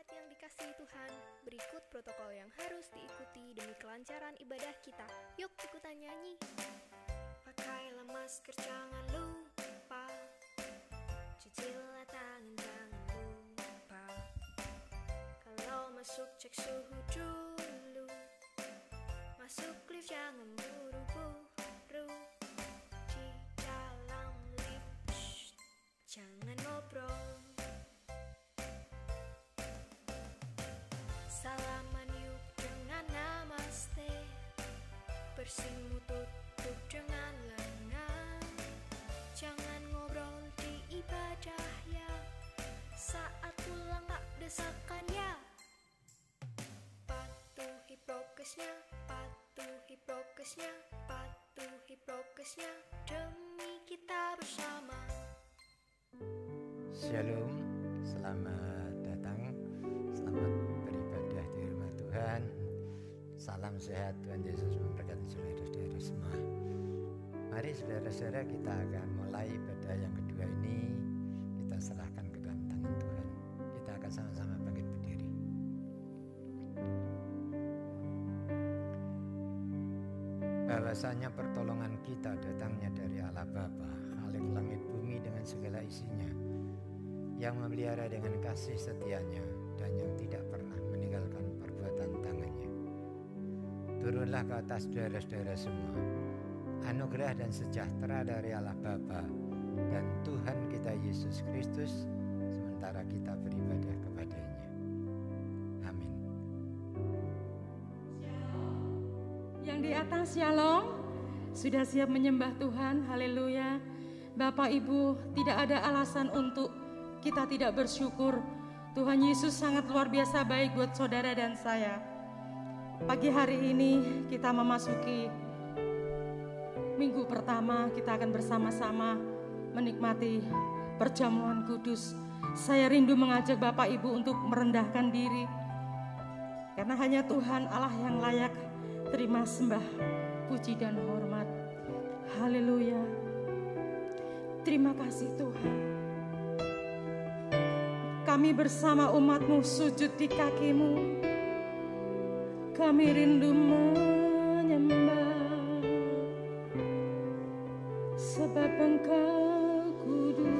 Jemaat yang dikasihi Tuhan, berikut protokol yang harus diikuti demi kelancaran ibadah kita. Yuk ikutan nyanyi. Pakailah masker, jangan lupa. Cucilah tangan, jangan lupa. Kalau masuk cek suhu dulu. Masuk lift jangan buru-buru. Di dalam lift, jangan ngobrol. Salaman yuk dengan namaste. Bersimu tutup dengan lengan. Jangan ngobrol di ibadah ya. Saat pulang gak desakan ya. Patuhi prokesnya, patuhi prokesnya, patuhi prokesnya, demi kita bersama. Shalom, selamat datang, selamat beribadah di rumah Tuhan. Salam sehat, Tuhan Yesus memberkati saudara-saudara semua. Mari saudara-saudara, kita akan mulai ibadah yang kedua ini. Kita serahkan ke dalam tangan Tuhan. Kita akan sama-sama bangkit berdiri. Bahwasanya pertolongan kita datangnya dari Allah Bapa, Khalik langit bumi dengan segala isinya, yang memelihara dengan kasih setianya dan yang tidak pernah meninggalkan perbuatan tangannya. Turunlah ke atas saudara-saudara semua anugerah dan sejahtera dari Allah Bapa dan Tuhan kita Yesus Kristus, sementara kita beribadah kepadanya. Amin. Yang di atas shalom, sudah siap menyembah Tuhan, haleluya. Bapak Ibu, tidak ada alasan untuk kita tidak bersyukur. Tuhan Yesus sangat luar biasa baik buat saudara dan saya. Pagi hari ini kita memasuki minggu pertama, kita akan bersama-sama menikmati perjamuan kudus. Saya rindu mengajak Bapak Ibu untuk merendahkan diri, karena hanya Tuhan Allah yang layak terima sembah, puji dan hormat. Haleluya. Terima kasih Tuhan. Kami bersama umat-Mu sujud di kaki-Mu. Kami rindu menyembah, sebab Engkau kudus.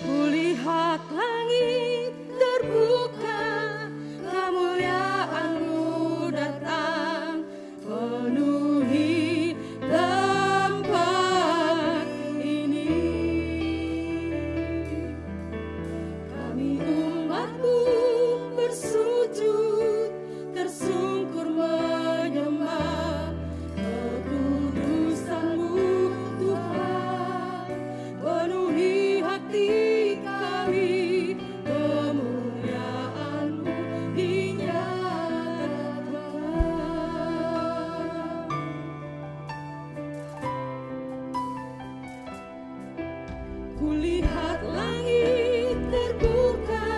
Kulihat langit terbuka, kemuliaan-Mu datang, penuhi tempat ini. Kami umat-Mu bersujud, tersungkur menyembah kekudusan-Mu Tuhan. Penuhi hati kami, kemuliaan-Mu dinyatakan. Kulihat langit terbuka,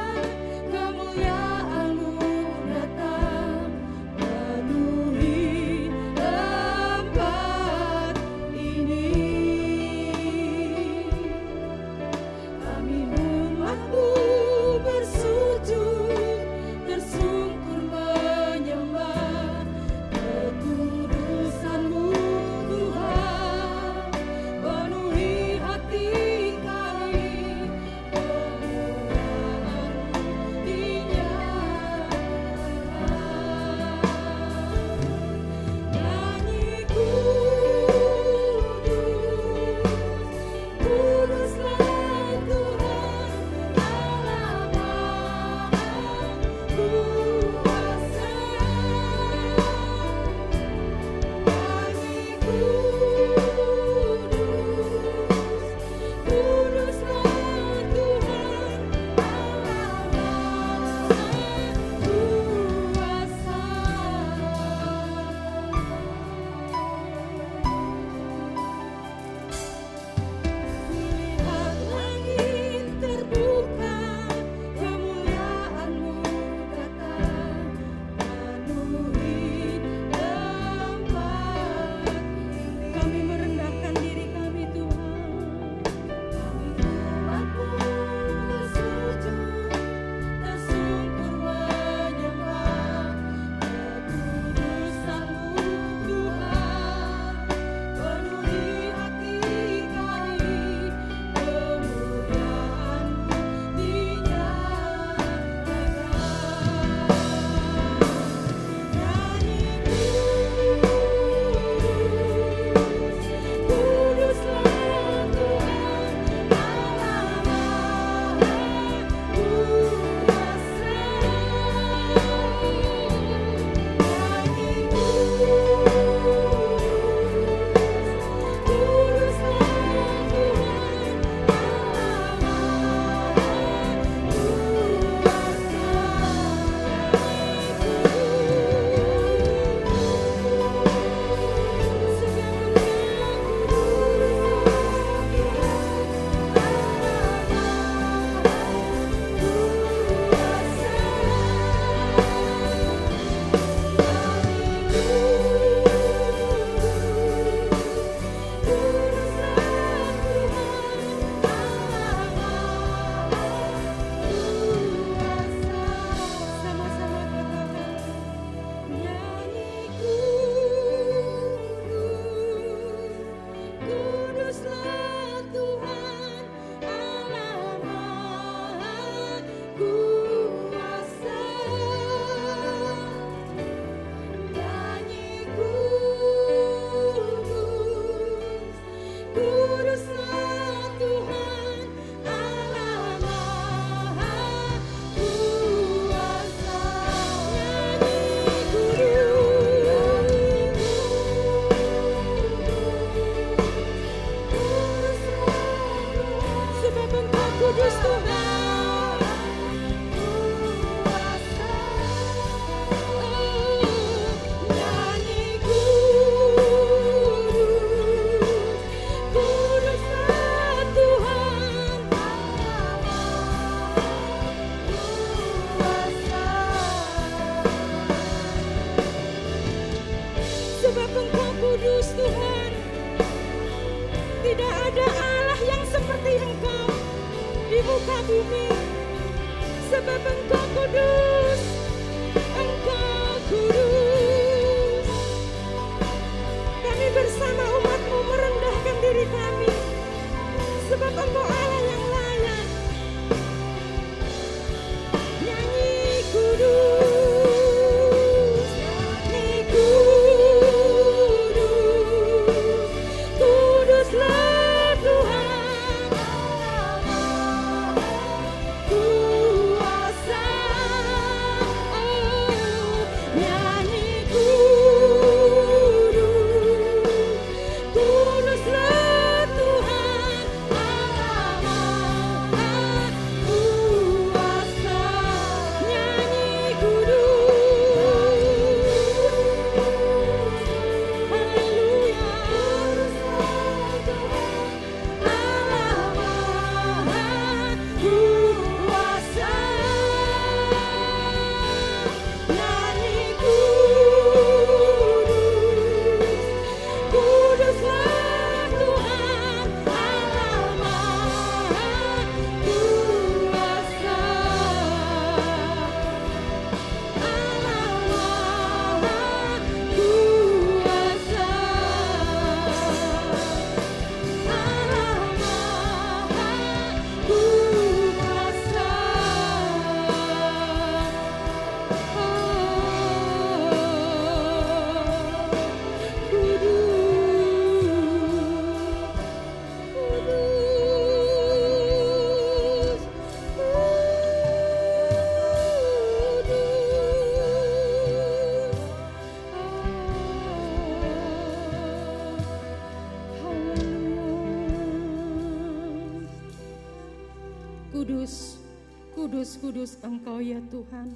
Kudus, kudus Engkau ya Tuhan,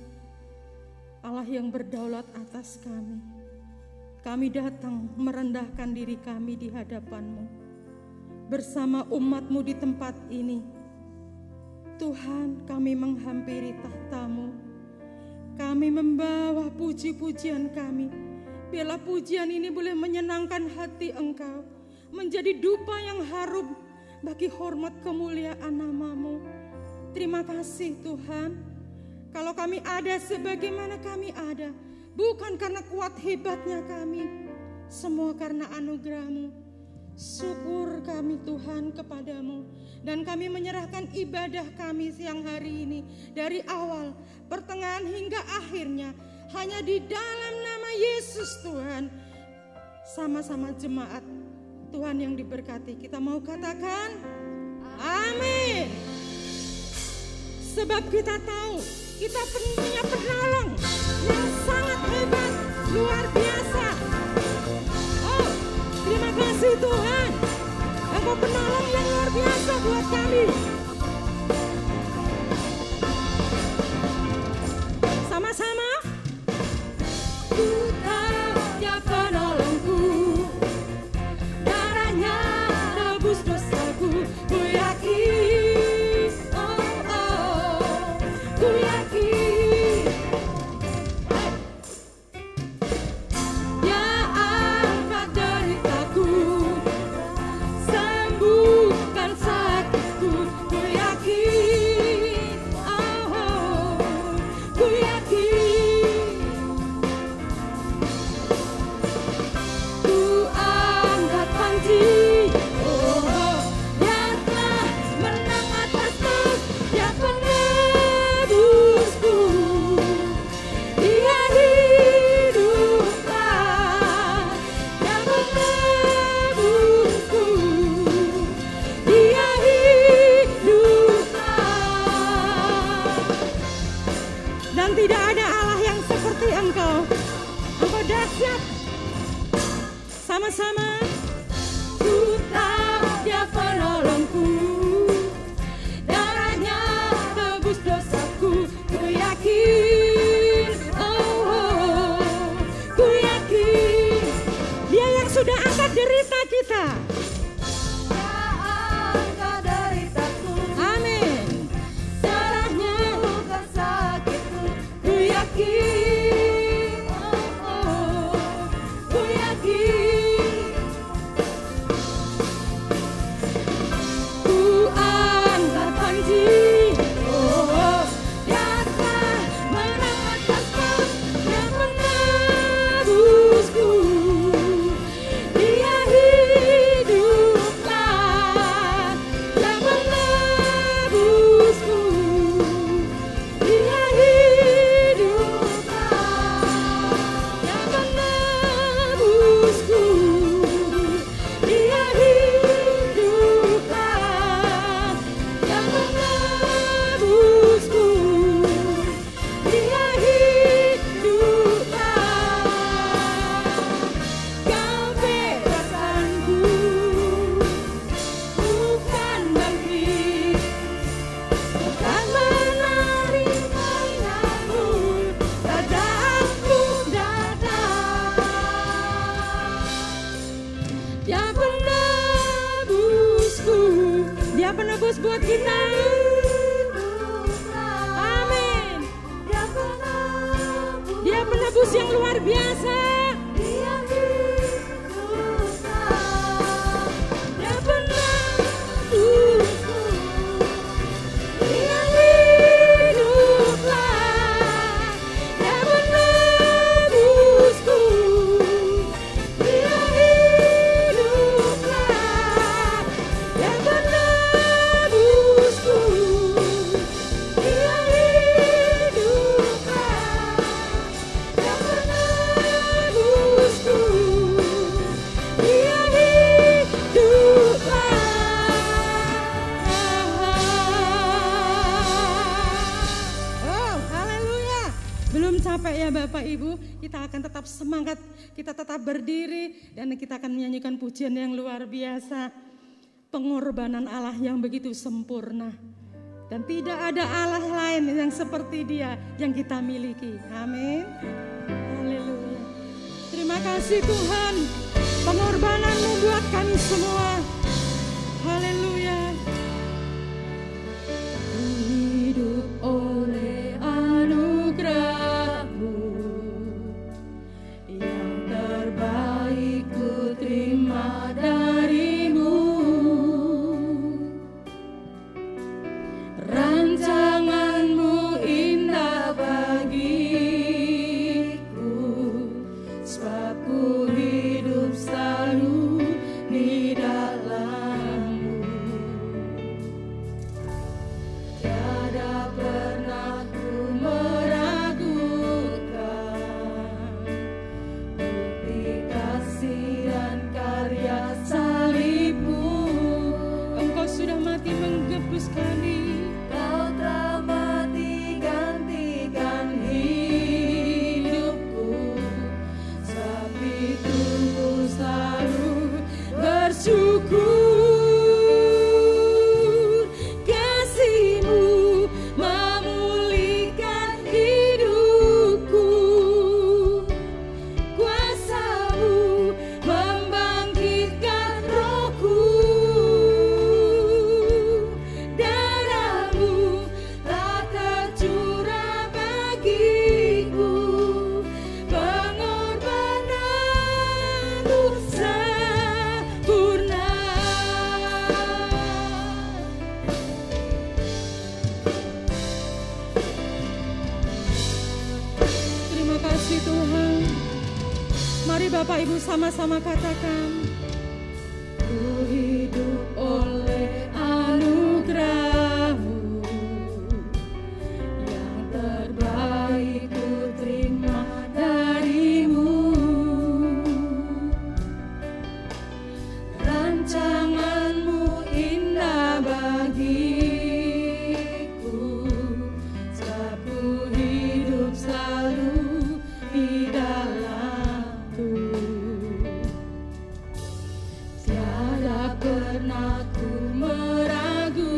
Allah yang berdaulat atas kami. Kami datang merendahkan diri kami di hadapan-Mu, bersama umat-Mu di tempat ini. Tuhan, kami menghampiri tahta-Mu. Kami membawa puji-pujian kami. Biarlah pujian ini boleh menyenangkan hati Engkau, menjadi dupa yang harum bagi hormat kemuliaan nama-Mu. Terima kasih Tuhan, kalau kami ada sebagaimana kami ada, bukan karena kuat hebatnya kami, semua karena anugerah-Mu. Syukur kami Tuhan kepadamu, dan kami menyerahkan ibadah kami siang hari ini, dari awal, pertengahan hingga akhirnya, hanya di dalam nama Yesus Tuhan. Sama-sama jemaat Tuhan yang diberkati, kita mau katakan amin. Sebab kita tahu kita punya penolong yang sangat hebat, luar biasa. Oh, terima kasih Tuhan, Engkau penolong yang luar biasa buat kami. Sama-sama. Ku tahu Dia penolongku, darahnya tebus dosaku. Ku yakin, ku yakin, Dia angkat deritaku, sembuhkan sakitku. Ku yakin, ku yakin, ku angkat panji. Dia telah menang atasku, Dia penebusku. Dia hiduplah, Dia penebusku. Dia hiduplah, dan tidak ada Allah yang seperti Engkau. Engkau dahsyat. Sama-sama. Ku tahu Dia penolongku, darahnya tebus dosaku. Ku yakin, ku yakin, Dia yang sudah angkat derita kita. Dia angkat deritaku, amin. Darahnya bukan sakitku. Ku yakin, ku yakin, ku angkat panji. Dia telah menang atasku, Dia menebusku. Dia hiduplah, Dia menebusku. Dia hiduplah, Dia menebusku. Dia hiduplah, Dia menebusku. Dia hiduplah. Kau bebaskanku, bukan bangkit, bukan menerima namun Rajaku datang. Dia penebusku, Dia penebus buat kita. Amin. Dia penebus yang luar biasa. Dia hiduplah, Dia penebusku. Dia hiduplah, Dia penebusku. Dia hiduplah, Dia penebusku. Dia hiduplah, Dia penebusku. Dia hiduplah. Oh, haleluya. Belum capek ya Bapak Ibu, kita akan tetap semangat, kita tetap berdiri, dan kita akan menyanyikan pujian yang luar biasa. Pengorbanan Allah yang begitu sempurna. Dan tidak ada Allah lain yang seperti Dia yang kita miliki. Amin. Haleluya. Terima kasih Tuhan, pengorbanan-Mu buat kami semua. Haleluya. Hidup oleh anugerah-Mu, yang terbaik ku terima dari-Mu. Rancangan-Mu indah bagiku, sebab ku hidup selalu di dalam-Mu. Tiada pernah ku meragukan bukti kasih dan karya salib-Mu. Engkau sudah mati mengebus kami. Kau telah mati gantikan hidupku, sebab itu ku selalu bersyukur. Kasih-Mu memulihkan hidupku, kuasa-Mu membangkitkan rohku. Darah-Mu telah tercurah bagiku, pengorbanan-Mu sempurna. Terima kasih Tuhan. Mari Bapak Ibu sama-sama katakan, ku hidup oleh anugerah-Mu, yang terbaik ku terima dari-Mu. Rancangan-Mu indah bagiku, sebab ku hidup selalu di dalam-Mu. Tiada pernah ku meragukan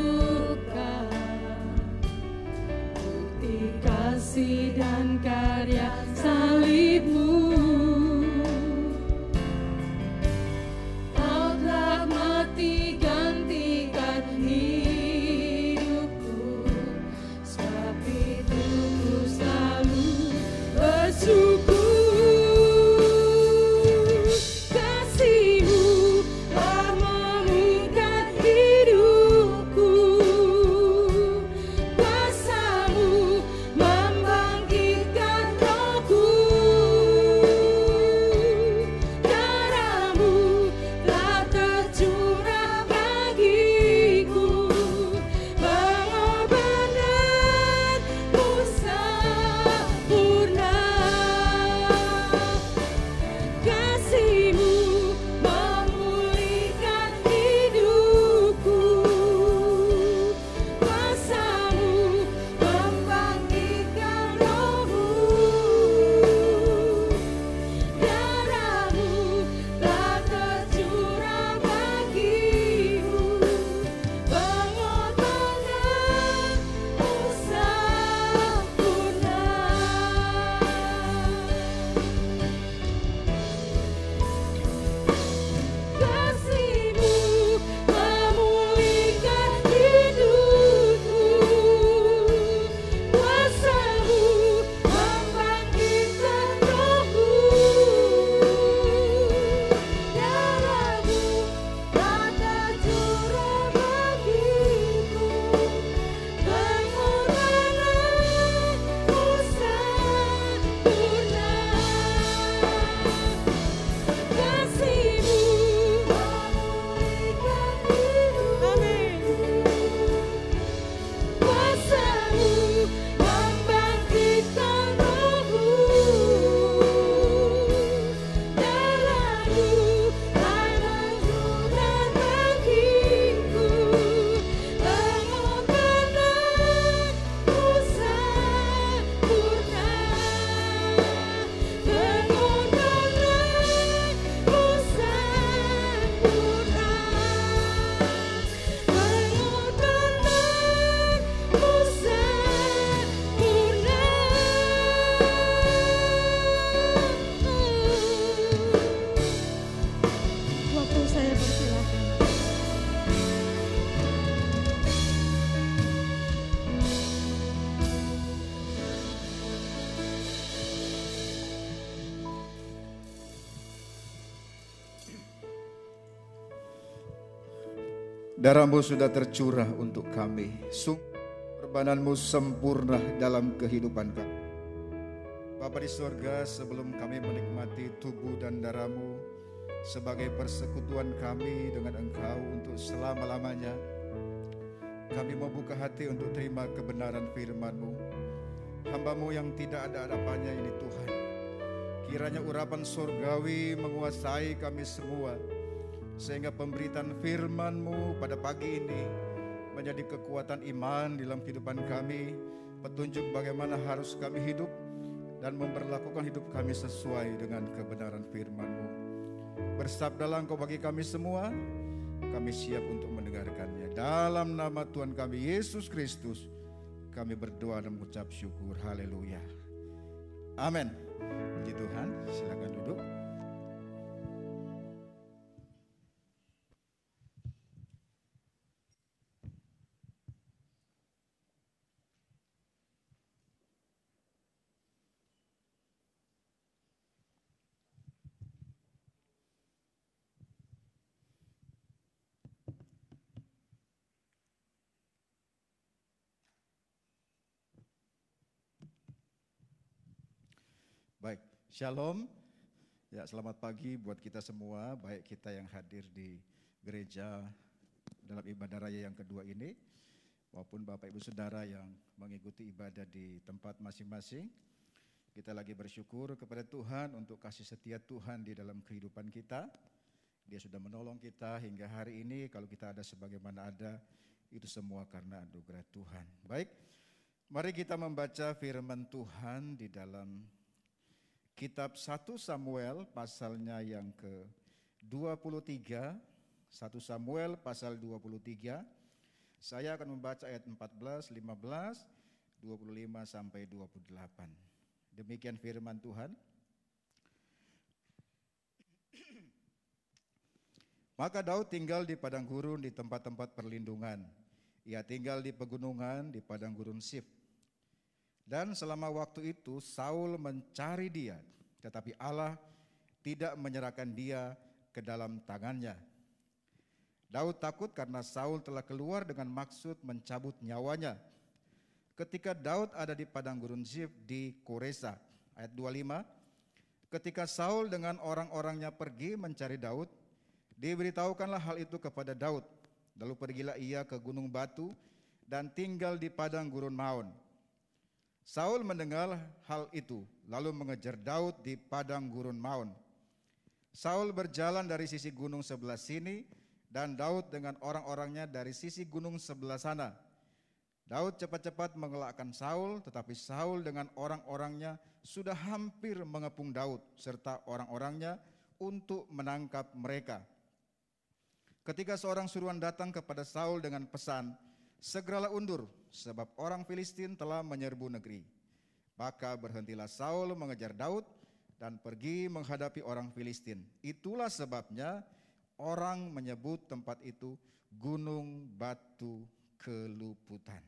bukti kasih dan karya salib-Mu. Kau telah mati gantikan hidupku, sebab itu ku selalu bersyukur. Kasih-Mu telah memulihkan hidupku, kuasa-Mu membangkitkan rohku. Darah-Mu sudah tercurah untuk kami. Sungguh pengorbanan-Mu sempurna dalam kehidupan kami. Bapa di surga, sebelum kami menikmati tubuh dan darah-Mu sebagai persekutuan kami dengan Engkau untuk selama-lamanya, kami mau buka hati untuk terima kebenaran firman-Mu. Hamba-Mu yang tidak ada hadapannya ini Tuhan, kiranya urapan surgawi menguasai kami semua, sehingga pemberitaan firman-Mu pada pagi ini menjadi kekuatan iman dalam kehidupan kami, petunjuk bagaimana harus kami hidup dan memperlakukan hidup kami sesuai dengan kebenaran firman-Mu. Bersabdalah Engkau bagi kami semua, kami siap untuk mendengarkannya. Dalam nama Tuhan kami Yesus Kristus, kami berdoa dan mengucap syukur. Haleluya. Amin. Puji Tuhan, silakan duduk. Baik, shalom. Ya, selamat pagi buat kita semua, baik kita yang hadir di gereja dalam ibadah raya yang kedua ini, maupun Bapak Ibu Saudara yang mengikuti ibadah di tempat masing-masing. Kita lagi bersyukur kepada Tuhan untuk kasih setia Tuhan di dalam kehidupan kita. Dia sudah menolong kita hingga hari ini, kalau kita ada sebagaimana ada, itu semua karena anugerah Tuhan. Baik, mari kita membaca firman Tuhan di dalam Kitab 1 Samuel pasalnya yang ke-23, 1 Samuel pasal 23. Saya akan membaca ayat 14, 15, 25 sampai 28. Demikian firman Tuhan. Maka Daud tinggal di padang gurun di tempat-tempat perlindungan. Ia tinggal di pegunungan di padang gurun Sif. Dan selama waktu itu Saul mencari dia, tetapi Allah tidak menyerahkan dia ke dalam tangannya. Daud takut karena Saul telah keluar dengan maksud mencabut nyawanya. Ketika Daud ada di padang gurun Zif di Koresa, ayat 25, ketika Saul dengan orang-orangnya pergi mencari Daud, diberitahukanlah hal itu kepada Daud. Lalu pergilah ia ke gunung batu dan tinggal di padang gurun Maon. Saul mendengar hal itu, lalu mengejar Daud di padang gurun Maon. Saul berjalan dari sisi gunung sebelah sini, dan Daud dengan orang-orangnya dari sisi gunung sebelah sana. Daud cepat-cepat mengelakkan Saul, tetapi Saul dengan orang-orangnya sudah hampir mengepung Daud serta orang-orangnya untuk menangkap mereka. Ketika seorang suruhan datang kepada Saul dengan pesan, "Segeralah undur, sebab orang Filistin telah menyerbu negeri." Maka berhentilah Saul mengejar Daud dan pergi menghadapi orang Filistin. Itulah sebabnya orang menyebut tempat itu Gunung Batu Keluputan.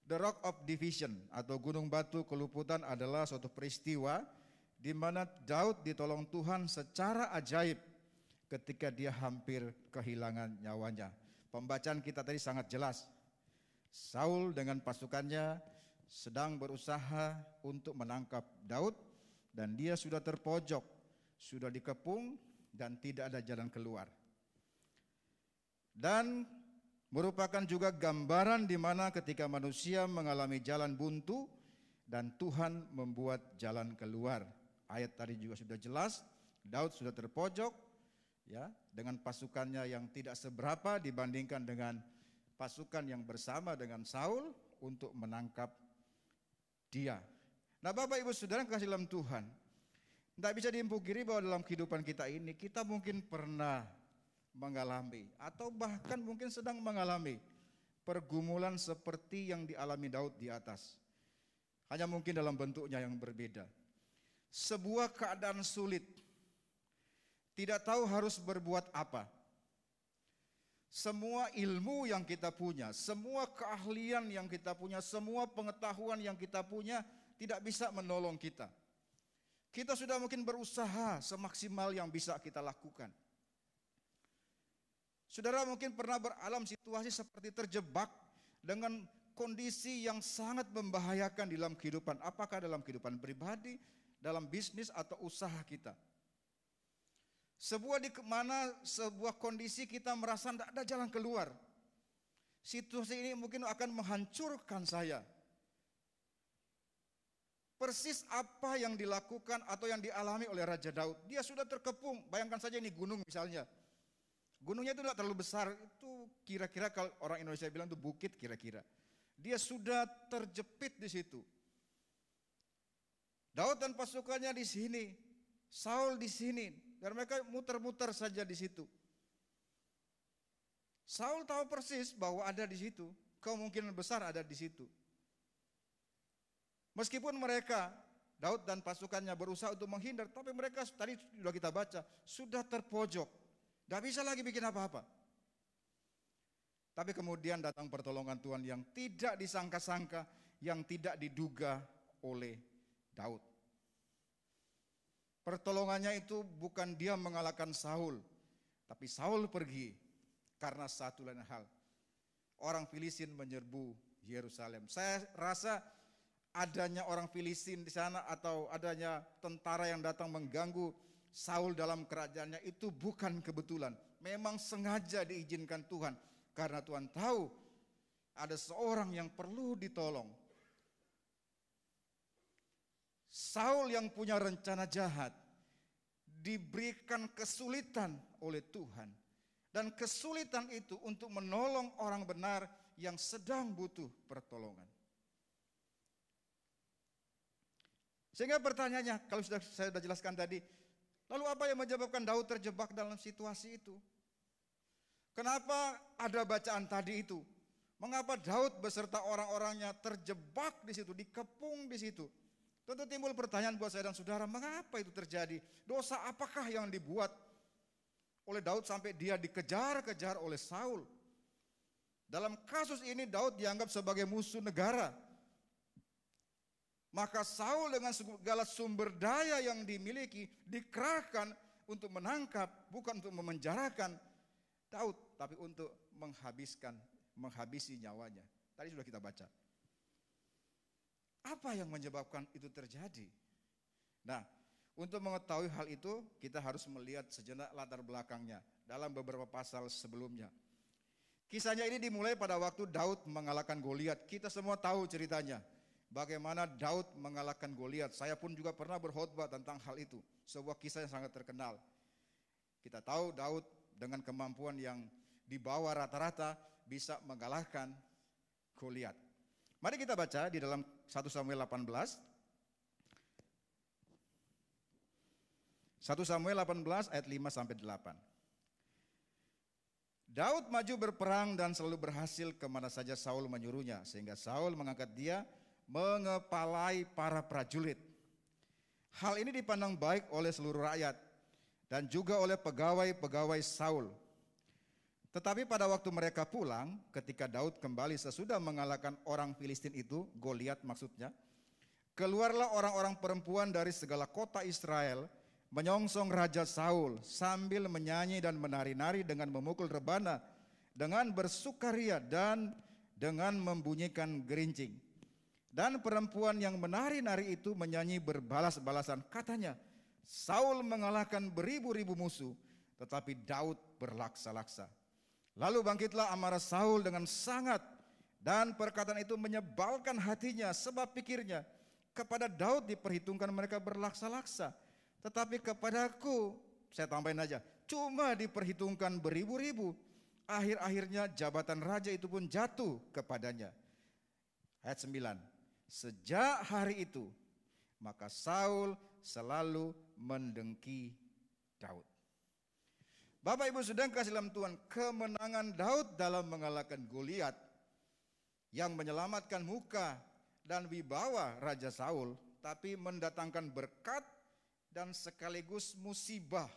The Rock of Division atau Gunung Batu Keluputan adalah suatu peristiwa di mana Daud ditolong Tuhan secara ajaib ketika dia hampir kehilangan nyawanya. Pembacaan kita tadi sangat jelas. Saul dengan pasukannya sedang berusaha untuk menangkap Daud dan dia sudah terpojok, sudah dikepung dan tidak ada jalan keluar. Dan merupakan juga gambaran di mana ketika manusia mengalami jalan buntu dan Tuhan membuat jalan keluar. Ayat tadi juga sudah jelas, Daud sudah terpojok ya dengan pasukannya yang tidak seberapa dibandingkan dengan pasukan yang bersama dengan Saul untuk menangkap dia. Nah, Bapak Ibu Saudara yang kasih dalam Tuhan, tidak bisa dipungkiri bahwa dalam kehidupan kita ini kita mungkin pernah mengalami atau bahkan mungkin sedang mengalami pergumulan seperti yang dialami Daud di atas. Hanya mungkin dalam bentuknya yang berbeda. Sebuah keadaan sulit, tidak tahu harus berbuat apa. Semua ilmu yang kita punya, semua keahlian yang kita punya, semua pengetahuan yang kita punya tidak bisa menolong kita. Kita sudah mungkin berusaha semaksimal yang bisa kita lakukan. Saudara mungkin pernah beralam situasi seperti terjebak dengan kondisi yang sangat membahayakan dalam kehidupan. Apakah dalam kehidupan pribadi, dalam bisnis atau usaha kita. Sebuah kondisi kita merasa tidak ada jalan keluar. Situasi ini mungkin akan menghancurkan saya. Persis apa yang dilakukan atau yang dialami oleh Raja Daud. Dia sudah terkepung, bayangkan saja ini gunung misalnya. Gunungnya itu tidak terlalu besar, itu kira-kira kalau orang Indonesia bilang itu bukit kira-kira. Dia sudah terjepit di situ. Daud dan pasukannya di sini, Saul di sini, dan mereka muter-muter saja di situ. Saul tahu persis bahwa ada di situ, kemungkinan besar ada di situ. Meskipun mereka, Daud dan pasukannya berusaha untuk menghindar, tapi mereka tadi sudah kita baca, sudah terpojok. Tidak bisa lagi bikin apa-apa. Tapi kemudian datang pertolongan Tuhan yang tidak disangka-sangka, yang tidak diduga oleh Daud. Pertolongannya itu bukan dia mengalahkan Saul, tapi Saul pergi karena satu lain hal. Orang Filistin menyerbu Yerusalem. Saya rasa adanya orang Filistin di sana atau adanya tentara yang datang mengganggu Saul dalam kerajaannya itu bukan kebetulan. Memang sengaja diizinkan Tuhan. Karena Tuhan tahu ada seorang yang perlu ditolong. Saul yang punya rencana jahat diberikan kesulitan oleh Tuhan. Dan kesulitan itu untuk menolong orang benar yang sedang butuh pertolongan. Sehingga pertanyaannya, kalau saya sudah jelaskan tadi, lalu apa yang menyebabkan Daud terjebak dalam situasi itu? Kenapa ada bacaan tadi itu? Mengapa Daud beserta orang-orangnya terjebak di situ, dikepung di situ? Tentu timbul pertanyaan buat saya dan saudara, mengapa itu terjadi? Dosa apakah yang dibuat oleh Daud sampai dia dikejar-kejar oleh Saul? Dalam kasus ini Daud dianggap sebagai musuh negara. Maka Saul dengan segala sumber daya yang dimiliki dikerahkan untuk menangkap, bukan untuk memenjarakan Daud, tapi untuk menghabisi nyawanya. Tadi sudah kita baca. Apa yang menyebabkan itu terjadi? Nah, untuk mengetahui hal itu, kita harus melihat sejenak latar belakangnya dalam beberapa pasal sebelumnya. Kisahnya ini dimulai pada waktu Daud mengalahkan Goliat. Kita semua tahu ceritanya. Bagaimana Daud mengalahkan Goliat. Saya pun juga pernah berkhotbah tentang hal itu. Sebuah kisah yang sangat terkenal. Kita tahu Daud dengan kemampuan yang di bawah rata-rata bisa mengalahkan Goliat. Mari kita baca di dalam 1 Samuel 18. 1 Samuel 18 ayat 5 sampai 8. Daud maju berperang dan selalu berhasil kemana saja Saul menyuruhnya. Sehingga Saul mengangkat dia mengepalai para prajurit. Hal ini dipandang baik oleh seluruh rakyat dan juga oleh pegawai-pegawai Saul. Tetapi pada waktu mereka pulang, ketika Daud kembali sesudah mengalahkan orang Filistin itu, Goliat maksudnya, keluarlah orang-orang perempuan dari segala kota Israel menyongsong Raja Saul sambil menyanyi dan menari-nari dengan memukul rebana, dengan bersukaria dan dengan membunyikan gerincing. Dan perempuan yang menari-nari itu menyanyi berbalas-balasan. Katanya, Saul mengalahkan beribu-ribu musuh, tetapi Daud berlaksa-laksa. Lalu bangkitlah amarah Saul dengan sangat, dan perkataan itu menyebalkan hatinya, sebab pikirnya, kepada Daud diperhitungkan mereka berlaksa-laksa, tetapi kepadaku, saya tambahin aja, cuma diperhitungkan beribu-ribu. Akhir-akhirnya jabatan raja itu pun jatuh kepadanya. Ayat 9. Sejak hari itu, maka Saul selalu mendengki Daud. Bapak Ibu saudara kasih dalam Tuhan, kemenangan Daud dalam mengalahkan Goliat yang menyelamatkan muka dan wibawa Raja Saul, tapi mendatangkan berkat dan sekaligus musibah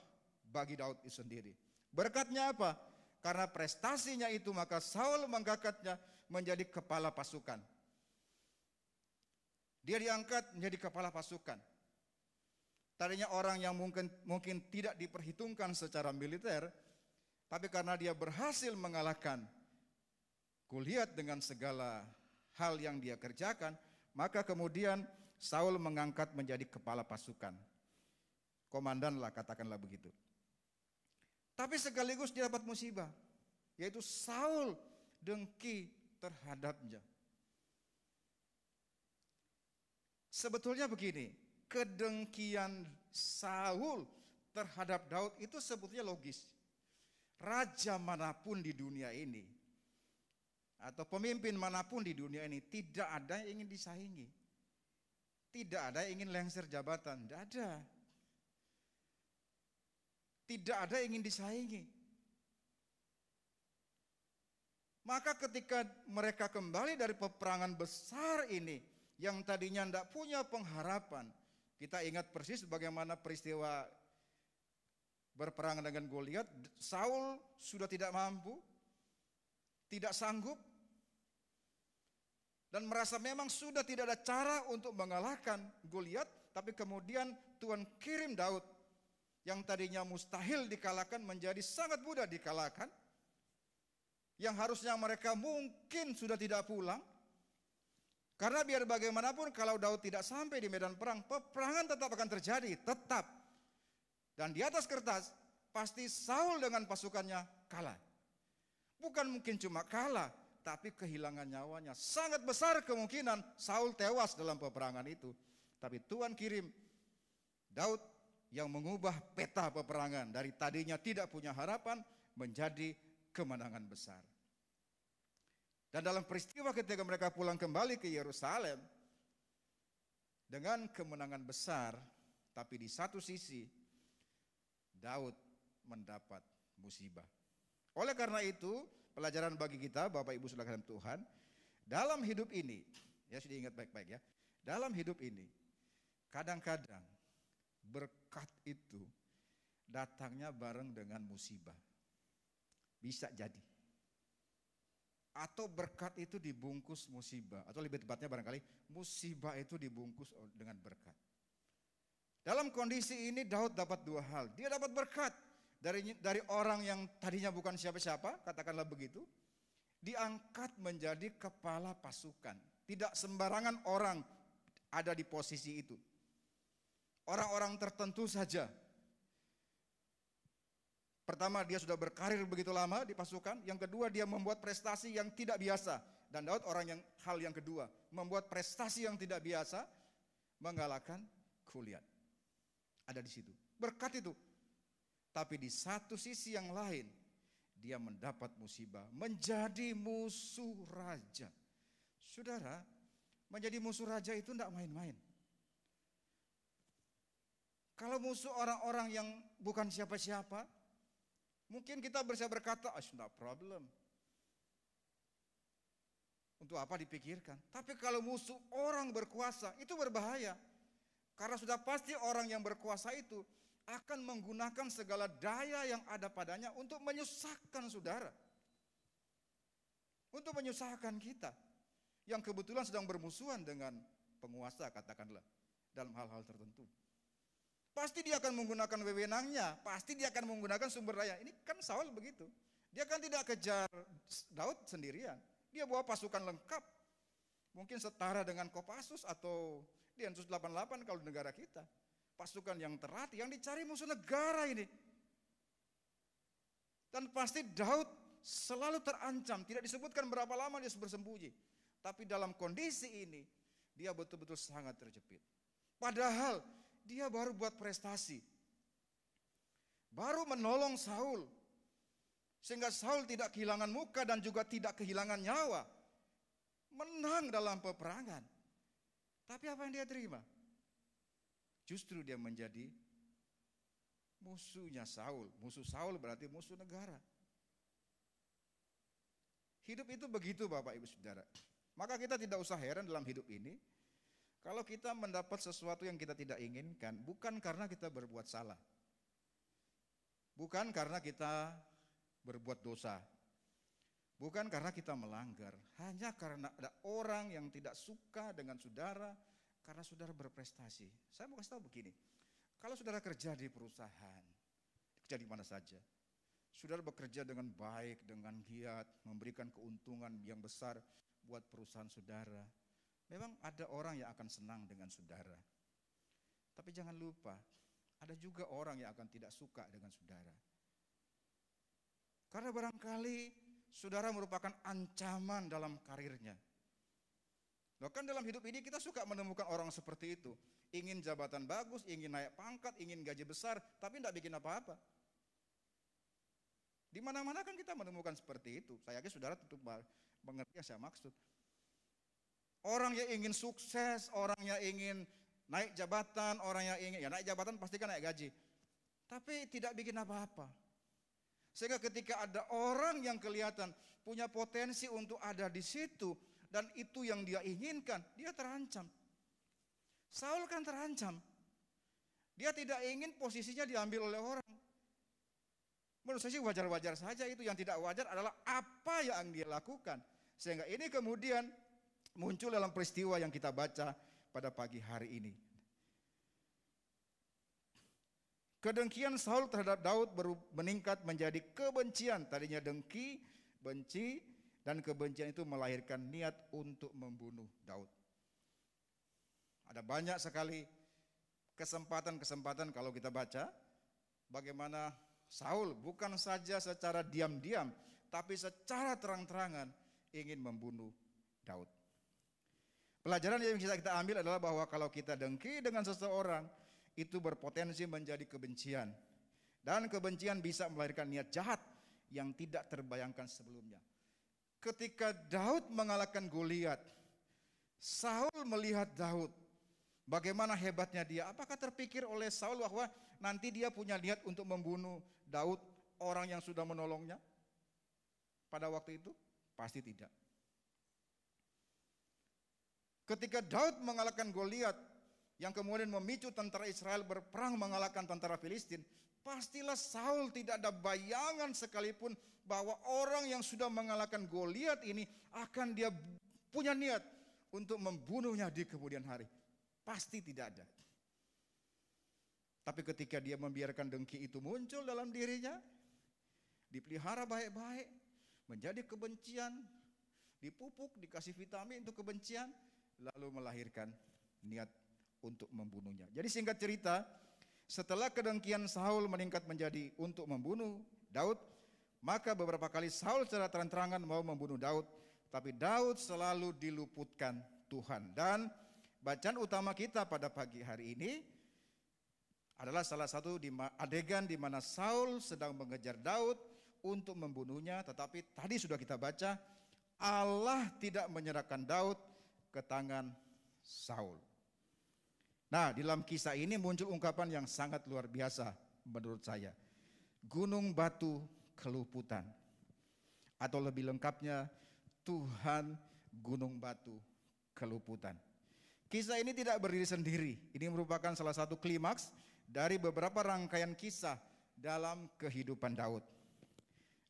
bagi Daud itu sendiri. Berkatnya apa? Karena prestasinya itu maka Saul mengangkatnya menjadi kepala pasukan. Dia diangkat menjadi kepala pasukan. Tadinya orang yang mungkin tidak diperhitungkan secara militer, Tapi karena dia berhasil mengalahkan Goliat dengan segala hal yang dia kerjakan, maka kemudian Saul mengangkat menjadi kepala pasukan. Komandan lah, katakanlah begitu. Tapi sekaligus dia dapat musibah, yaitu Saul dengki terhadapnya. Sebetulnya begini, kedengkian Saul terhadap Daud itu sebetulnya logis. Raja manapun di dunia ini, atau pemimpin manapun di dunia ini, tidak ada yang ingin disaingi. Tidak ada yang ingin lengser jabatan, tidak ada. Tidak ada yang ingin disaingi. Maka ketika mereka kembali dari peperangan besar ini, yang tadinya tidak punya pengharapan, kita ingat persis bagaimana peristiwa berperang dengan Goliat. Saul sudah tidak mampu, tidak sanggup, dan merasa memang sudah tidak ada cara untuk mengalahkan Goliat. Tapi kemudian Tuhan kirim Daud yang tadinya mustahil dikalahkan menjadi sangat mudah dikalahkan. Yang harusnya mereka mungkin sudah tidak pulang. Karena biar bagaimanapun kalau Daud tidak sampai di medan perang, peperangan tetap akan terjadi, tetap. Dan di atas kertas pasti Saul dengan pasukannya kalah. Bukan mungkin cuma kalah, tapi kehilangan nyawanya. Sangat besar kemungkinan Saul tewas dalam peperangan itu. Tapi Tuhan kirim Daud yang mengubah peta peperangan. Dari tadinya tidak punya harapan menjadi kemenangan besar. Dan dalam peristiwa ketika mereka pulang kembali ke Yerusalem dengan kemenangan besar, tapi di satu sisi Daud mendapat musibah. Oleh karena itu, pelajaran bagi kita, Bapak Ibu saudara dalam Tuhan, dalam hidup ini, ya sudah ingat baik-baik ya, dalam hidup ini, kadang-kadang berkat itu datangnya bareng dengan musibah. Bisa jadi. Atau berkat itu dibungkus musibah, atau lebih tepatnya barangkali musibah itu dibungkus dengan berkat. Dalam kondisi ini Daud dapat dua hal. Dia dapat berkat dari orang yang tadinya bukan siapa-siapa, katakanlah begitu, diangkat menjadi kepala pasukan. Tidak sembarangan orang ada di posisi itu. Orang-orang tertentu saja. Pertama, dia sudah berkarir begitu lama di pasukan. Yang kedua, dia membuat prestasi yang tidak biasa. Dan Daud hal yang kedua, membuat prestasi yang tidak biasa, mengalahkan Goliat. Ada di situ. Berkat itu. Tapi di satu sisi yang lain, dia mendapat musibah, menjadi musuh raja. Saudara, menjadi musuh raja itu tidak main-main. Kalau musuh orang-orang yang bukan siapa-siapa, mungkin kita bisa berkata, no problem. Untuk apa dipikirkan? Tapi kalau musuh orang berkuasa, itu berbahaya. Karena sudah pasti orang yang berkuasa itu akan menggunakan segala daya yang ada padanya untuk menyusahkan saudara. Untuk menyusahkan kita. Yang kebetulan sedang bermusuhan dengan penguasa, katakanlah. Dalam hal-hal tertentu. Pasti dia akan menggunakan wewenangnya, pasti dia akan menggunakan sumber daya. Ini kan Saul begitu. Dia kan tidak kejar Daud sendirian. Dia bawa pasukan lengkap. Mungkin setara dengan Kopassus atau Densus 88 kalau negara kita. Pasukan yang terlatih, yang dicari musuh negara ini. Dan pasti Daud selalu terancam. Tidak disebutkan berapa lama dia bersembunyi. Tapi dalam kondisi ini, dia betul-betul sangat terjepit. Padahal dia baru buat prestasi. Baru menolong Saul. Sehingga Saul tidak kehilangan muka dan juga tidak kehilangan nyawa. Menang dalam peperangan. Tapi apa yang dia terima? Justru dia menjadi musuhnya Saul. Musuh Saul berarti musuh negara. Hidup itu begitu Bapak Ibu Saudara. Maka kita tidak usah heran dalam hidup ini. Kalau kita mendapat sesuatu yang kita tidak inginkan, bukan karena kita berbuat salah. Bukan karena kita berbuat dosa. Bukan karena kita melanggar. Hanya karena ada orang yang tidak suka dengan saudara, karena saudara berprestasi. Saya mau kasih tahu begini, kalau saudara kerja di perusahaan, kerja di mana saja, saudara bekerja dengan baik, dengan giat, memberikan keuntungan yang besar buat perusahaan saudara, memang ada orang yang akan senang dengan saudara. Tapi jangan lupa, ada juga orang yang akan tidak suka dengan saudara. Karena barangkali saudara merupakan ancaman dalam karirnya. Bahkan dalam hidup ini kita suka menemukan orang seperti itu. Ingin jabatan bagus, ingin naik pangkat, ingin gaji besar, tapi tidak bikin apa-apa. Di mana-mana kan kita menemukan seperti itu. Saya yakin saudara tentu mengerti yang saya maksud. Orang yang ingin sukses, orang yang ingin naik jabatan, orang yang ingin, ya naik jabatan pasti kan naik gaji. Tapi tidak bikin apa-apa. Sehingga ketika ada orang yang kelihatan punya potensi untuk ada di situ, dan itu yang dia inginkan, dia terancam. Saul kan terancam. Dia tidak ingin posisinya diambil oleh orang. Menurut saya sih wajar-wajar saja itu. Yang tidak wajar adalah apa yang dia lakukan. Sehingga ini kemudian muncul dalam peristiwa yang kita baca pada pagi hari ini. Kedengkian Saul terhadap Daud meningkat menjadi kebencian. Tadinya dengki, benci, dan kebencian itu melahirkan niat untuk membunuh Daud. Ada banyak sekali kesempatan-kesempatan kalau kita baca bagaimana Saul bukan saja secara diam-diam, tapi secara terang-terangan ingin membunuh Daud. Pelajaran yang bisa kita ambil adalah bahwa kalau kita dengki dengan seseorang, itu berpotensi menjadi kebencian. Dan kebencian bisa melahirkan niat jahat yang tidak terbayangkan sebelumnya. Ketika Daud mengalahkan Goliat, Saul melihat Daud, bagaimana hebatnya dia. Apakah terpikir oleh Saul bahwa nanti dia punya niat untuk membunuh Daud, orang yang sudah menolongnya pada waktu itu? Pasti tidak. Ketika Daud mengalahkan Goliat, yang kemudian memicu tentara Israel berperang mengalahkan tentara Filistin, pastilah Saul tidak ada bayangan sekalipun bahwa orang yang sudah mengalahkan Goliat ini akan dia punya niat untuk membunuhnya di kemudian hari. Pasti tidak ada. Tapi ketika dia membiarkan dengki itu muncul dalam dirinya, dipelihara baik-baik, menjadi kebencian, dipupuk, dikasih vitamin untuk kebencian, lalu melahirkan niat untuk membunuhnya. Jadi singkat cerita, setelah kedengkian Saul meningkat menjadi untuk membunuh Daud, maka beberapa kali Saul secara terang-terangan mau membunuh Daud, tapi Daud selalu diluputkan Tuhan. Dan bacaan utama kita pada pagi hari ini adalah salah satu adegan di mana Saul sedang mengejar Daud untuk membunuhnya, tetapi tadi sudah kita baca, Allah tidak menyerahkan Daud ke tangan Saul. Nah, dalam kisah ini muncul ungkapan yang sangat luar biasa menurut saya. Gunung batu keluputan. Atau lebih lengkapnya, Tuhan gunung batu keluputan. Kisah ini tidak berdiri sendiri. Ini merupakan salah satu klimaks dari beberapa rangkaian kisah dalam kehidupan Daud.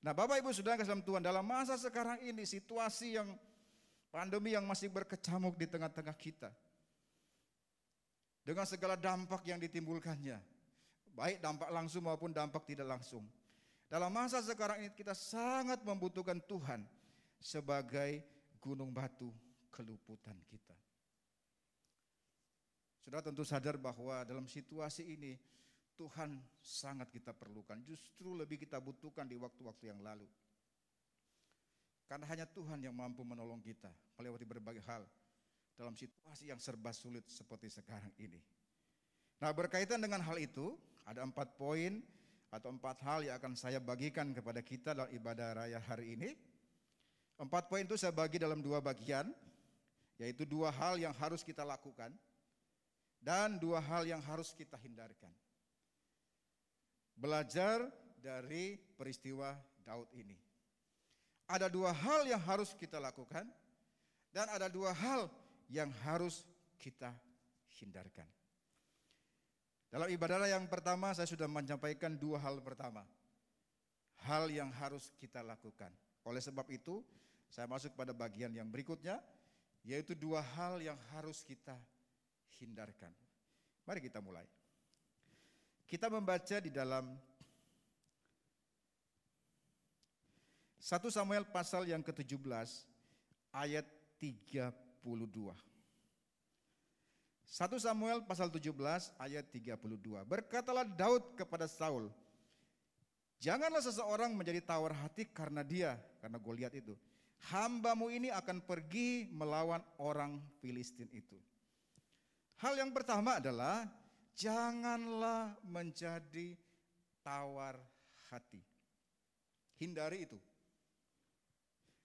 Nah, Bapak Ibu Saudara kasih dalam Tuhan, dalam masa sekarang ini situasi yang pandemi yang masih berkecamuk di tengah-tengah kita, dengan segala dampak yang ditimbulkannya, baik dampak langsung maupun dampak tidak langsung. Dalam masa sekarang ini kita sangat membutuhkan Tuhan sebagai gunung batu keluputan kita. Sudah tentu sadar bahwa dalam situasi ini Tuhan sangat kita perlukan, justru lebih kita butuhkan di waktu-waktu yang lalu. Karena hanya Tuhan yang mampu menolong kita melewati berbagai hal dalam situasi yang serba sulit seperti sekarang ini. Nah, berkaitan dengan hal itu, ada 4 poin atau 4 hal yang akan saya bagikan kepada kita dalam ibadah raya hari ini. 4 poin itu saya bagi dalam 2 bagian, yaitu 2 hal yang harus kita lakukan dan 2 hal yang harus kita hindarkan. Belajar dari peristiwa Daud ini. Ada 2 hal yang harus kita lakukan dan ada 2 hal yang harus kita hindarkan. Dalam ibadah yang pertama saya sudah menyampaikan 2 hal pertama. Hal yang harus kita lakukan. Oleh sebab itu saya masuk pada bagian yang berikutnya, yaitu 2 hal yang harus kita hindarkan. Mari kita mulai. Kita membaca di dalam 1 Samuel pasal yang ke-17 ayat 32. 1 Samuel pasal 17 ayat 32. Berkatalah Daud kepada Saul, janganlah seseorang menjadi tawar hati karena Goliat itu. Hambamu ini akan pergi melawan orang Filistin itu. Hal yang pertama adalah janganlah menjadi tawar hati. Hindari itu.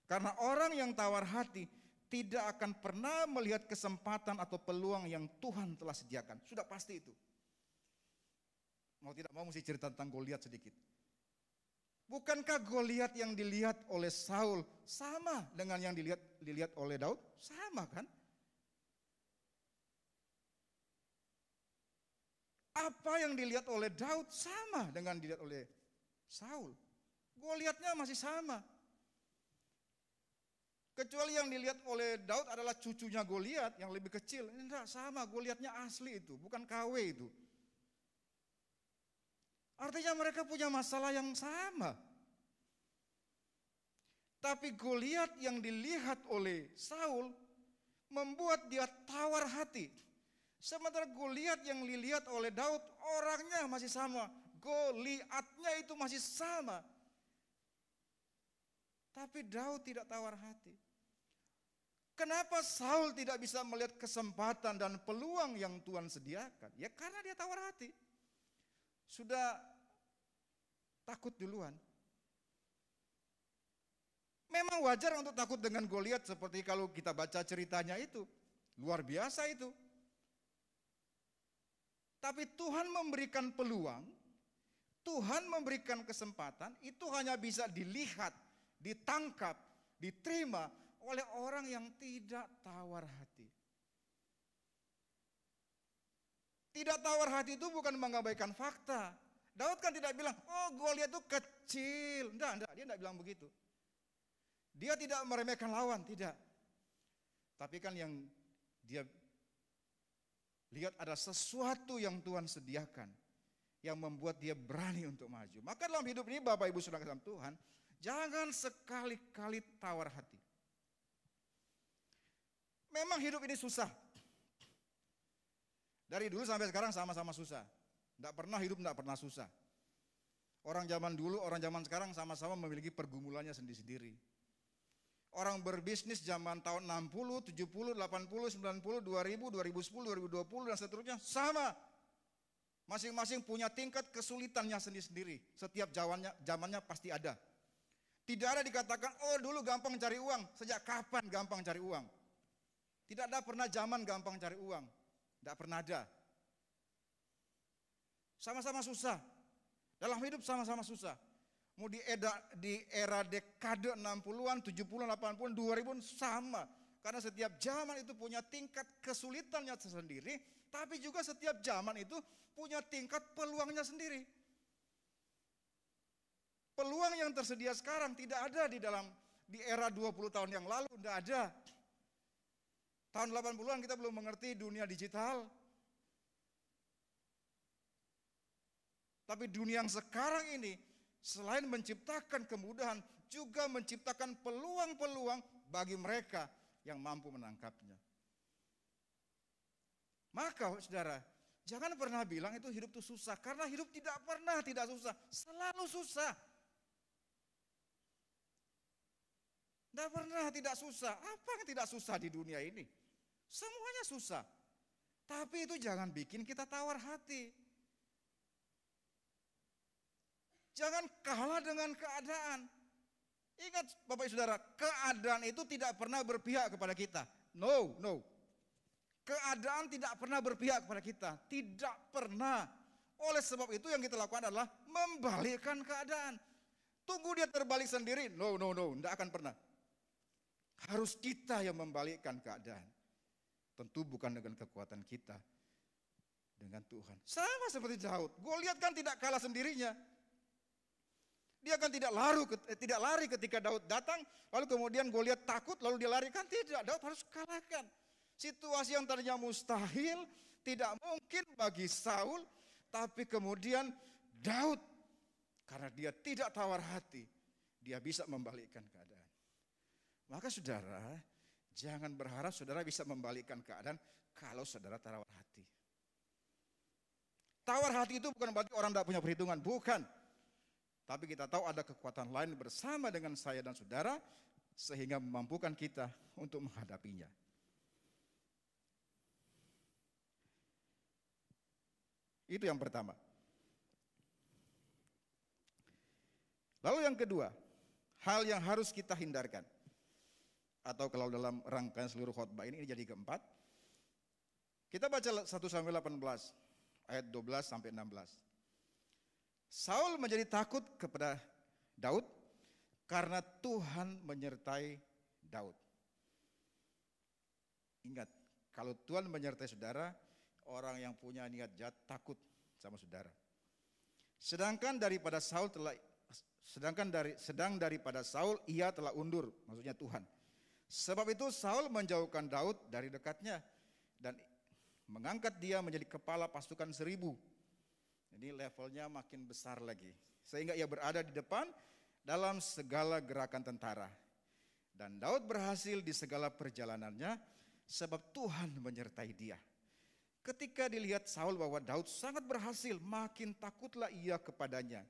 Karena orang yang tawar hati tidak akan pernah melihat kesempatan atau peluang yang Tuhan telah sediakan. Sudah pasti itu. Mau tidak mau mesti cerita tentang Goliat sedikit. Bukankah Goliat yang dilihat oleh Saul sama dengan yang dilihat oleh Daud? Sama kan? Apa yang dilihat oleh Daud sama dengan dilihat oleh Saul. Goliatnya masih sama. Kecuali yang dilihat oleh Daud adalah cucunya Goliat yang lebih kecil. Enggak, sama, Goliatnya asli itu, bukan KW itu. Artinya mereka punya masalah yang sama. Tapi Goliat yang dilihat oleh Saul membuat dia tawar hati. Sementara Goliat yang dilihat oleh Daud orangnya masih sama. Goliatnya itu masih sama. Tapi Daud tidak tawar hati. Kenapa Saul tidak bisa melihat kesempatan dan peluang yang Tuhan sediakan? Ya karena dia tawar hati. Sudah takut duluan. Memang wajar untuk takut dengan Goliat seperti kalau kita baca ceritanya itu. Luar biasa itu. Tapi Tuhan memberikan peluang, Tuhan memberikan kesempatan, itu hanya bisa dilihat, ditangkap, diterima oleh orang yang tidak tawar hati. Tidak tawar hati itu bukan mengabaikan fakta. Daud kan tidak bilang, oh Goliat itu kecil. Enggak, dia tidak bilang begitu. Dia tidak meremehkan lawan, tidak. Tapi kan yang dia lihat ada sesuatu yang Tuhan sediakan, yang membuat dia berani untuk maju. Maka dalam hidup ini Bapak Ibu Saudara dalam Tuhan, jangan sekali-kali tawar hati. Memang hidup ini susah. Dari dulu sampai sekarang sama-sama susah. Tidak pernah hidup, tidak pernah susah. Orang zaman dulu, orang zaman sekarang sama-sama memiliki pergumulannya sendiri-sendiri. Orang berbisnis zaman tahun 60, 70, 80, 90, 2000, 2010, 2020 dan seterusnya sama. Masing-masing punya tingkat kesulitannya sendiri-sendiri. Setiap zamannya pasti ada. Tidak ada dikatakan, oh dulu gampang cari uang. Sejak kapan gampang cari uang? Tidak ada pernah zaman gampang cari uang. Tidak pernah ada. Sama-sama susah. Dalam hidup sama-sama susah. Mau di era dekade 60-an, 70-an, 80-an, 2000-an sama. Karena setiap zaman itu punya tingkat kesulitannya sendiri. Tapi juga setiap zaman itu punya tingkat peluangnya sendiri. Peluang yang tersedia sekarang tidak ada di era 20 tahun yang lalu. Tidak ada. Tahun 80-an kita belum mengerti dunia digital. Tapi dunia yang sekarang ini selain menciptakan kemudahan juga menciptakan peluang-peluang bagi mereka yang mampu menangkapnya. Maka saudara, jangan pernah bilang itu hidup itu susah. Karena hidup tidak pernah tidak susah. Selalu susah. Tidak pernah tidak susah. Apa yang tidak susah di dunia ini? Semuanya susah. Tapi itu jangan bikin kita tawar hati. Jangan kalah dengan keadaan. Ingat Bapak Ibu Saudara, keadaan itu tidak pernah berpihak kepada kita. No. Keadaan tidak pernah berpihak kepada kita. Tidak pernah. Oleh sebab itu yang kita lakukan adalah membalikkan keadaan. Tunggu dia terbalik sendiri. No. Tidak akan pernah. Harus kita yang membalikkan keadaan. Tentu bukan dengan kekuatan kita. Dengan Tuhan. Sama seperti Daud. Goliat kan tidak kalah sendirinya. Dia kan tidak lari ketika Daud datang. Lalu kemudian Goliat takut lalu dia lari. Kan tidak. Daud harus kalahkan. Situasi yang tadinya mustahil. Tidak mungkin bagi Saul. Tapi kemudian Daud. Karena dia tidak tawar hati. dia bisa membalikkan keadaan. Maka saudara, jangan berharap saudara bisa membalikkan keadaan kalau saudara tawar hati. Tawar hati itu bukan berarti orang tidak punya perhitungan, bukan. Tapi kita tahu ada kekuatan lain bersama dengan saya dan saudara, sehingga memampukan kita untuk menghadapinya. Itu yang pertama. Lalu yang kedua, hal yang harus kita hindarkan. Atau kalau dalam rangkaian seluruh khotbah ini jadi keempat. Kita baca 1 Samuel 18 ayat 12 sampai 16. Saul menjadi takut kepada Daud karena Tuhan menyertai Daud. Ingat, kalau Tuhan menyertai saudara, orang yang punya niat jahat takut sama saudara. Sedang daripada Saul ia telah undur, maksudnya Tuhan. Sebab itu Saul menjauhkan Daud dari dekatnya dan mengangkat dia menjadi kepala pasukan 1000. Ini levelnya makin besar lagi. Sehingga ia berada di depan dalam segala gerakan tentara. Dan Daud berhasil di segala perjalanannya sebab Tuhan menyertai dia. Ketika dilihat Saul bahwa Daud sangat berhasil, makin takutlah ia kepadanya.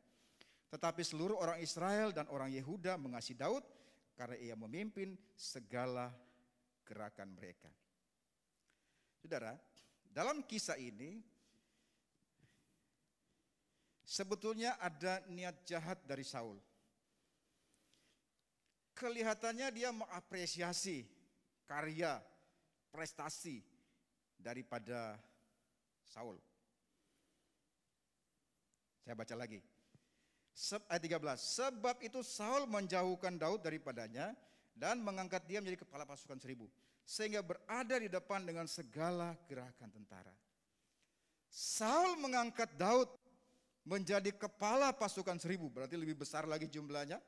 Tetapi seluruh orang Israel dan orang Yehuda mengasihi Daud karena ia memimpin segala gerakan mereka. Saudara, dalam kisah ini sebetulnya ada niat jahat dari Saul. Kelihatannya dia mengapresiasi karya, prestasi daripada Saul. Saya baca lagi. Ayat 13. Sebab itu Saul menjauhkan Daud daripadanya dan mengangkat dia menjadi kepala pasukan 1000. Sehingga berada di depan dengan segala gerakan tentara. Saul mengangkat Daud menjadi kepala pasukan 1000, berarti lebih besar lagi jumlahnya.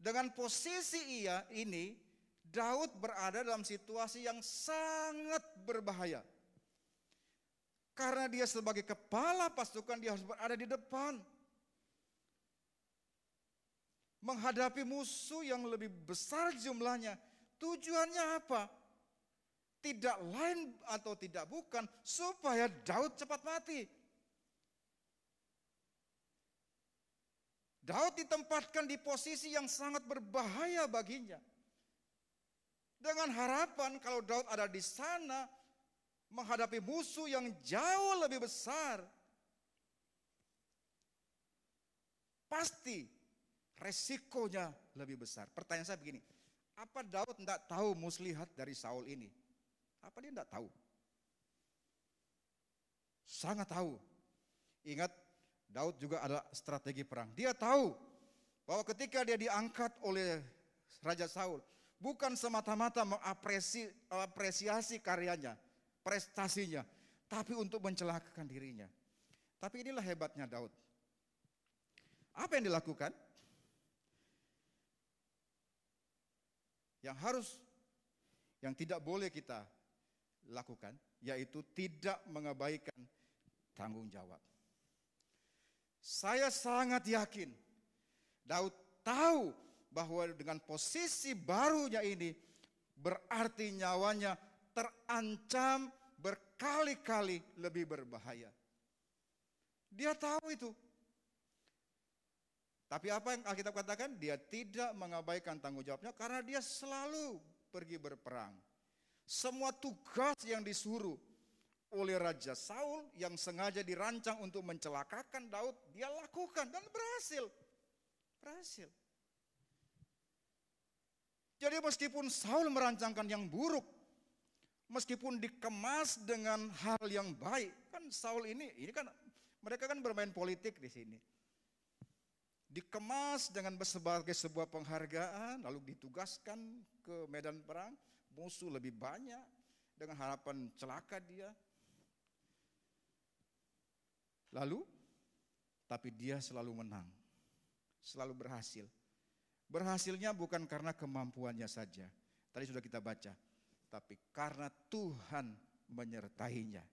Dengan posisi ini, Daud berada dalam situasi yang sangat berbahaya. Karena dia sebagai kepala pasukan, dia harus berada di depan. Menghadapi musuh yang lebih besar jumlahnya. Tujuannya apa? Tidak lain atau tidak bukan, supaya Daud cepat mati. Daud ditempatkan di posisi yang sangat berbahaya baginya. Dengan harapan kalau Daud ada di sana menghadapi musuh yang jauh lebih besar, pasti resikonya lebih besar. Pertanyaan saya begini, apa Daud tidak tahu muslihat dari Saul ini? Apa dia tidak tahu? Sangat tahu. Ingat, Daud juga ada strategi perang. Dia tahu bahwa ketika dia diangkat oleh Raja Saul, bukan semata-mata mengapresiasi karyanya, prestasinya, tapi untuk mencelakakan dirinya. Tapi inilah hebatnya Daud. Apa yang dilakukan? Yang tidak boleh kita lakukan, yaitu tidak mengabaikan tanggung jawab. Saya sangat yakin Daud tahu bahwa dengan posisi barunya ini berarti nyawanya terancam berkali-kali lebih berbahaya. Dia tahu itu. Tapi apa yang Alkitab katakan? Dia tidak mengabaikan tanggung jawabnya karena dia selalu pergi berperang. Semua tugas yang disuruh oleh Raja Saul yang sengaja dirancang untuk mencelakakan Daud, dia lakukan dan berhasil. Berhasil. Jadi meskipun Saul merancangkan yang buruk, meskipun dikemas dengan hal yang baik, kan Saul ini kan mereka kan bermain politik di sini. Dikemas dengan sebagai sebuah penghargaan, lalu ditugaskan ke medan perang, musuh lebih banyak dengan harapan celaka dia. Lalu, tapi dia selalu menang, selalu berhasil. Berhasilnya bukan karena kemampuannya saja, tadi sudah kita baca, tapi karena Tuhan menyertainya.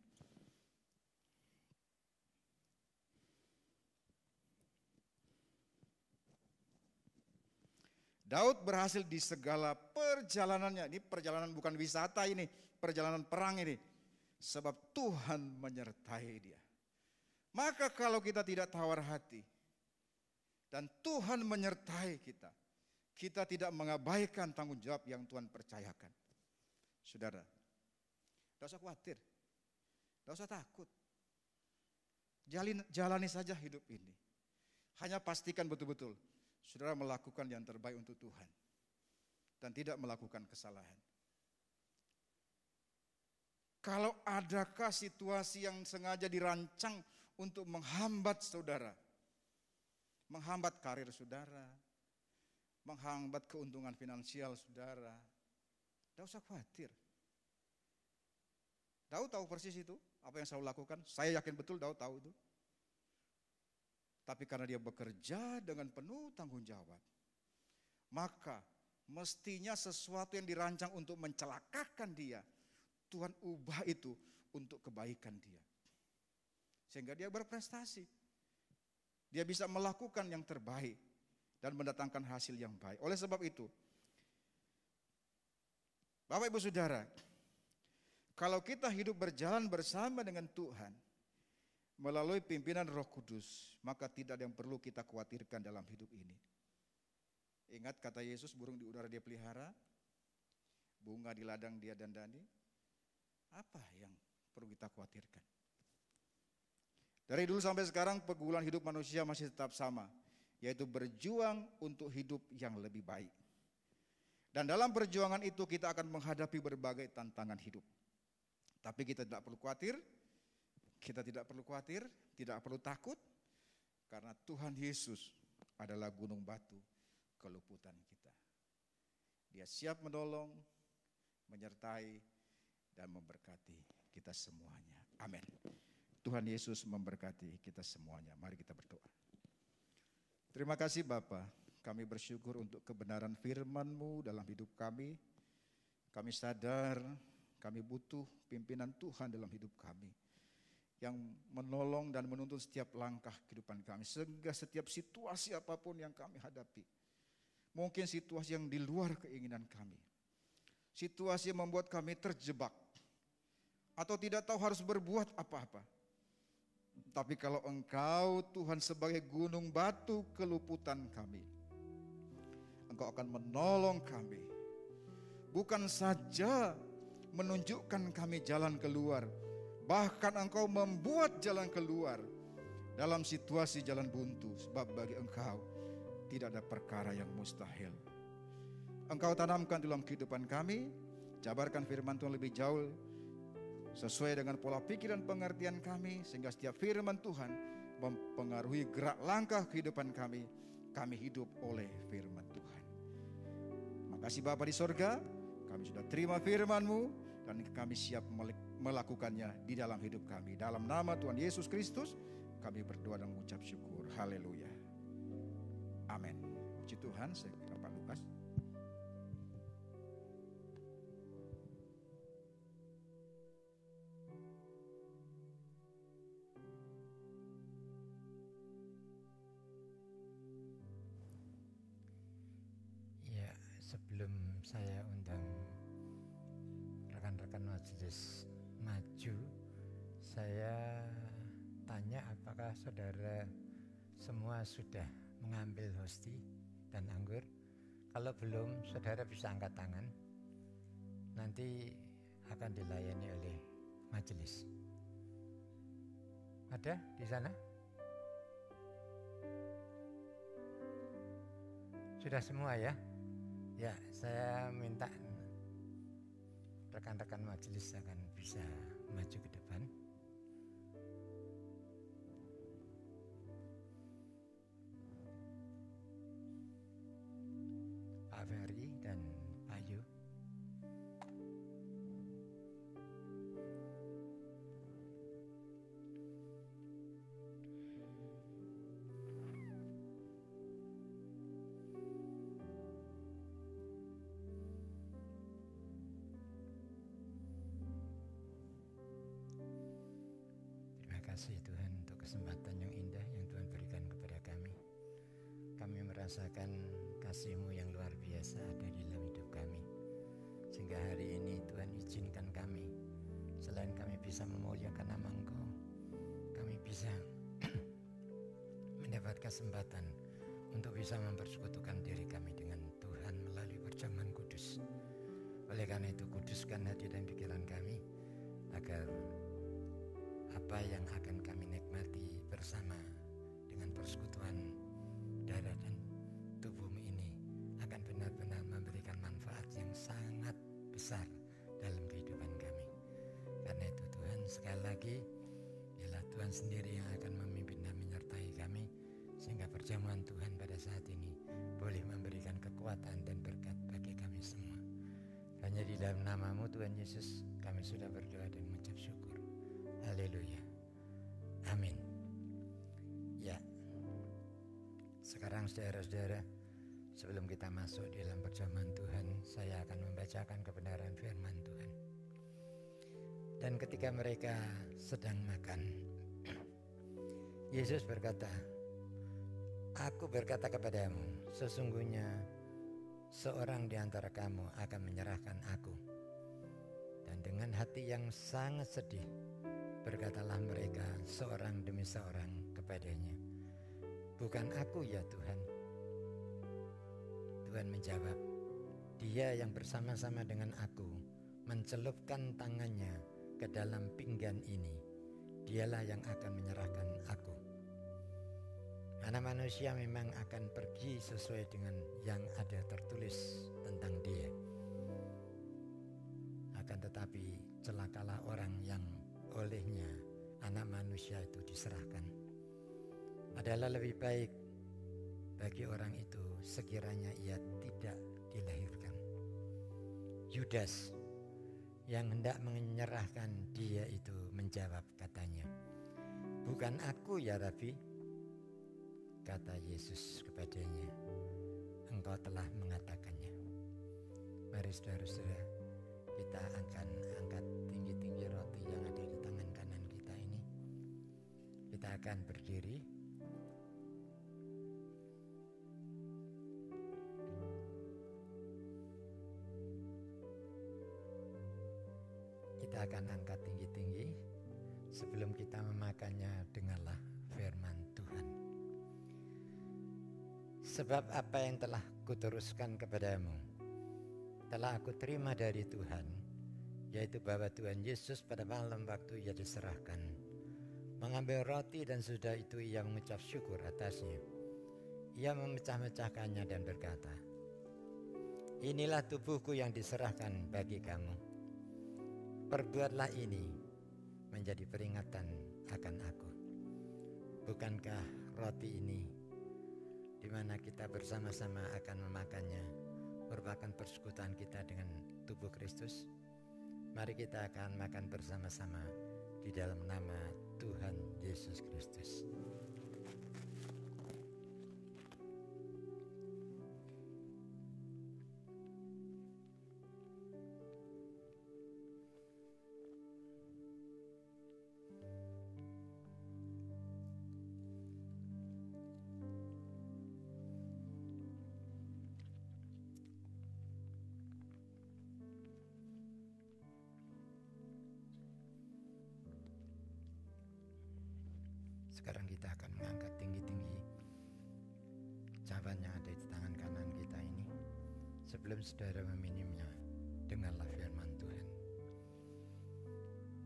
Daud berhasil di segala perjalanannya. Ini perjalanan bukan wisata ini, perjalanan perang ini. Sebab Tuhan menyertai dia. Maka kalau kita tidak tawar hati dan Tuhan menyertai kita, kita tidak mengabaikan tanggung jawab yang Tuhan percayakan. Saudara, tidak usah khawatir, tidak usah takut. Jalani saja hidup ini. Hanya pastikan betul-betul saudara melakukan yang terbaik untuk Tuhan dan tidak melakukan kesalahan. Kalau adakah situasi yang sengaja dirancang untuk menghambat saudara, menghambat karir saudara, menghambat keuntungan finansial saudara, tidak usah khawatir. Daud tahu persis itu, apa yang Saul lakukan. Saya yakin betul Daud tahu itu. Tapi karena dia bekerja dengan penuh tanggung jawab, maka mestinya sesuatu yang dirancang untuk mencelakakan dia, Tuhan ubah itu untuk kebaikan dia. Sehingga dia berprestasi. Dia bisa melakukan yang terbaik dan mendatangkan hasil yang baik. Oleh sebab itu, Bapak Ibu Saudara, kalau kita hidup berjalan bersama dengan Tuhan melalui pimpinan Roh Kudus, maka tidak ada yang perlu kita khawatirkan dalam hidup ini. Ingat kata Yesus, burung di udara dia pelihara, bunga di ladang dia dandani. Apa yang perlu kita khawatirkan? Dari dulu sampai sekarang pegulan hidup manusia masih tetap sama, yaitu berjuang untuk hidup yang lebih baik. Dan dalam perjuangan itu kita akan menghadapi berbagai tantangan hidup. Tapi kita tidak perlu khawatir, tidak perlu takut, karena Tuhan Yesus adalah gunung batu keluputan kita. Dia siap menolong, menyertai, dan memberkati kita semuanya. Amin. Tuhan Yesus memberkati kita semuanya. Mari kita berdoa. Terima kasih Bapa, kami bersyukur untuk kebenaran firman-Mu dalam hidup kami. Kami sadar kami butuh pimpinan Tuhan dalam hidup kami, yang menolong dan menuntun setiap langkah kehidupan kami, sehingga setiap situasi apapun yang kami hadapi, mungkin situasi yang di luar keinginan kami, situasi yang membuat kami terjebak, atau tidak tahu harus berbuat apa-apa. Tapi kalau Engkau Tuhan sebagai gunung batu keluputan kami, Engkau akan menolong kami. Bukan saja menunjukkan kami jalan keluar, bahkan Engkau membuat jalan keluar dalam situasi jalan buntu. Sebab bagi Engkau tidak ada perkara yang mustahil. Engkau tanamkan dalam kehidupan kami, jabarkan firman Tuhan lebih jauh sesuai dengan pola pikir dan pengertian kami, sehingga setiap firman Tuhan mempengaruhi gerak langkah kehidupan kami. Kami hidup oleh firman Tuhan. Makasih Bapa di sorga, kami sudah terima firman-Mu dan kami siap melakukannya di dalam hidup kami. Dalam nama Tuhan Yesus Kristus kami berdoa dan mengucap syukur. Haleluya. Amin. Puji Tuhan. Saya kira Pak Lukas. Sebelum saya undang rekan-rekan majelis maju, saya tanya apakah saudara semua sudah mengambil hosti dan anggur. Kalau belum, saudara bisa angkat tangan. Nanti akan dilayani oleh majelis. Ada di sana? Sudah semua ya? Ya, saya minta rekan-rekan majelis akan bisa maju ke depan. Pak Ferry dan Pak Yu. Terima kasih Tuhan untuk kesempatan yang indah yang Tuhan berikan kepada kami. Kami merasakan kasih-Mu yang luar biasa. senantiasa ada di dalam hidup kami. Sehingga hari ini Tuhan izinkan kami, selain kami bisa memuliakan nama Engkau, kami bisa mendapat kesempatan untuk bisa mempersekutukan diri kami dengan Tuhan melalui perjamuan kudus. Oleh karena itu, kuduskan hati dan pikiran kami, agar apa yang akan kami nikmati bersama dengan persekutuan darah dan tubuhmu ini akan benar-benar memberikan manfaat yang sangat besar dalam kehidupan kami. Karena itu Tuhan, sekali lagi biarlah Tuhan sendiri yang akan memimpin dan menyertai kami, sehingga perjamuan Tuhan pada saat ini boleh memberikan kekuatan dan berkat bagi kami semua. Hanya di dalam nama-Mu Tuhan Yesus kami sudah berdoa dan mengucap syukur. Haleluya. Amin. Ya. Sekarang saudara-saudara, sebelum kita masuk di dalam perjamuan Tuhan, saya akan membacakan kebenaran firman Tuhan. Dan ketika mereka sedang makan, Yesus berkata, "Aku berkata kepadamu, sesungguhnya seorang di antara kamu akan menyerahkan aku." Dan dengan hati yang sangat sedih, berkatalah mereka seorang demi seorang kepadanya, "Bukan aku ya Tuhan." Tuhan menjawab, "Dia yang bersama-sama dengan aku mencelupkan tangannya ke dalam pinggan ini, dialah yang akan menyerahkan aku." Anak manusia memang akan pergi sesuai dengan yang ada tertulis tentang dia. Akan tetapi celakalah orang yang olehnya anak manusia itu diserahkan. Adalah lebih baik bagi orang itu sekiranya ia tidak dilahirkan. Yudas yang hendak menyerahkan dia itu menjawab katanya, "Bukan aku ya Rabi." Kata Yesus kepadanya, "Engkau telah mengatakannya." Mari saudara-saudara, kita akan angkat tinggi-tinggi roti yang ada di tangan kanan kita ini. Kita akan berdiri. Kita akan angkat tinggi-tinggi. Sebelum kita memakannya, dengarlah firman Tuhan. "Sebab apa yang telah kuteruskan kepadamu telah aku terima dari Tuhan, yaitu bahwa Tuhan Yesus pada malam waktu ia diserahkan, mengambil roti dan sudah itu ia mengucap syukur atasnya. Ia memecah-mecahkannya dan berkata, 'Inilah tubuhku yang diserahkan bagi kamu. Perbuatlah ini menjadi peringatan akan aku.' Bukankah roti ini di mana kita bersama-sama akan memakannya merupakan persekutuan kita dengan tubuh Kristus? Mari kita akan makan bersama-sama di dalam nama Tuhan Yesus Kristus. Sekarang kita akan mengangkat tinggi-tinggi cawan yang ada di tangan kanan kita ini. Sebelum saudara meminumnya, dengarlah firman Tuhan.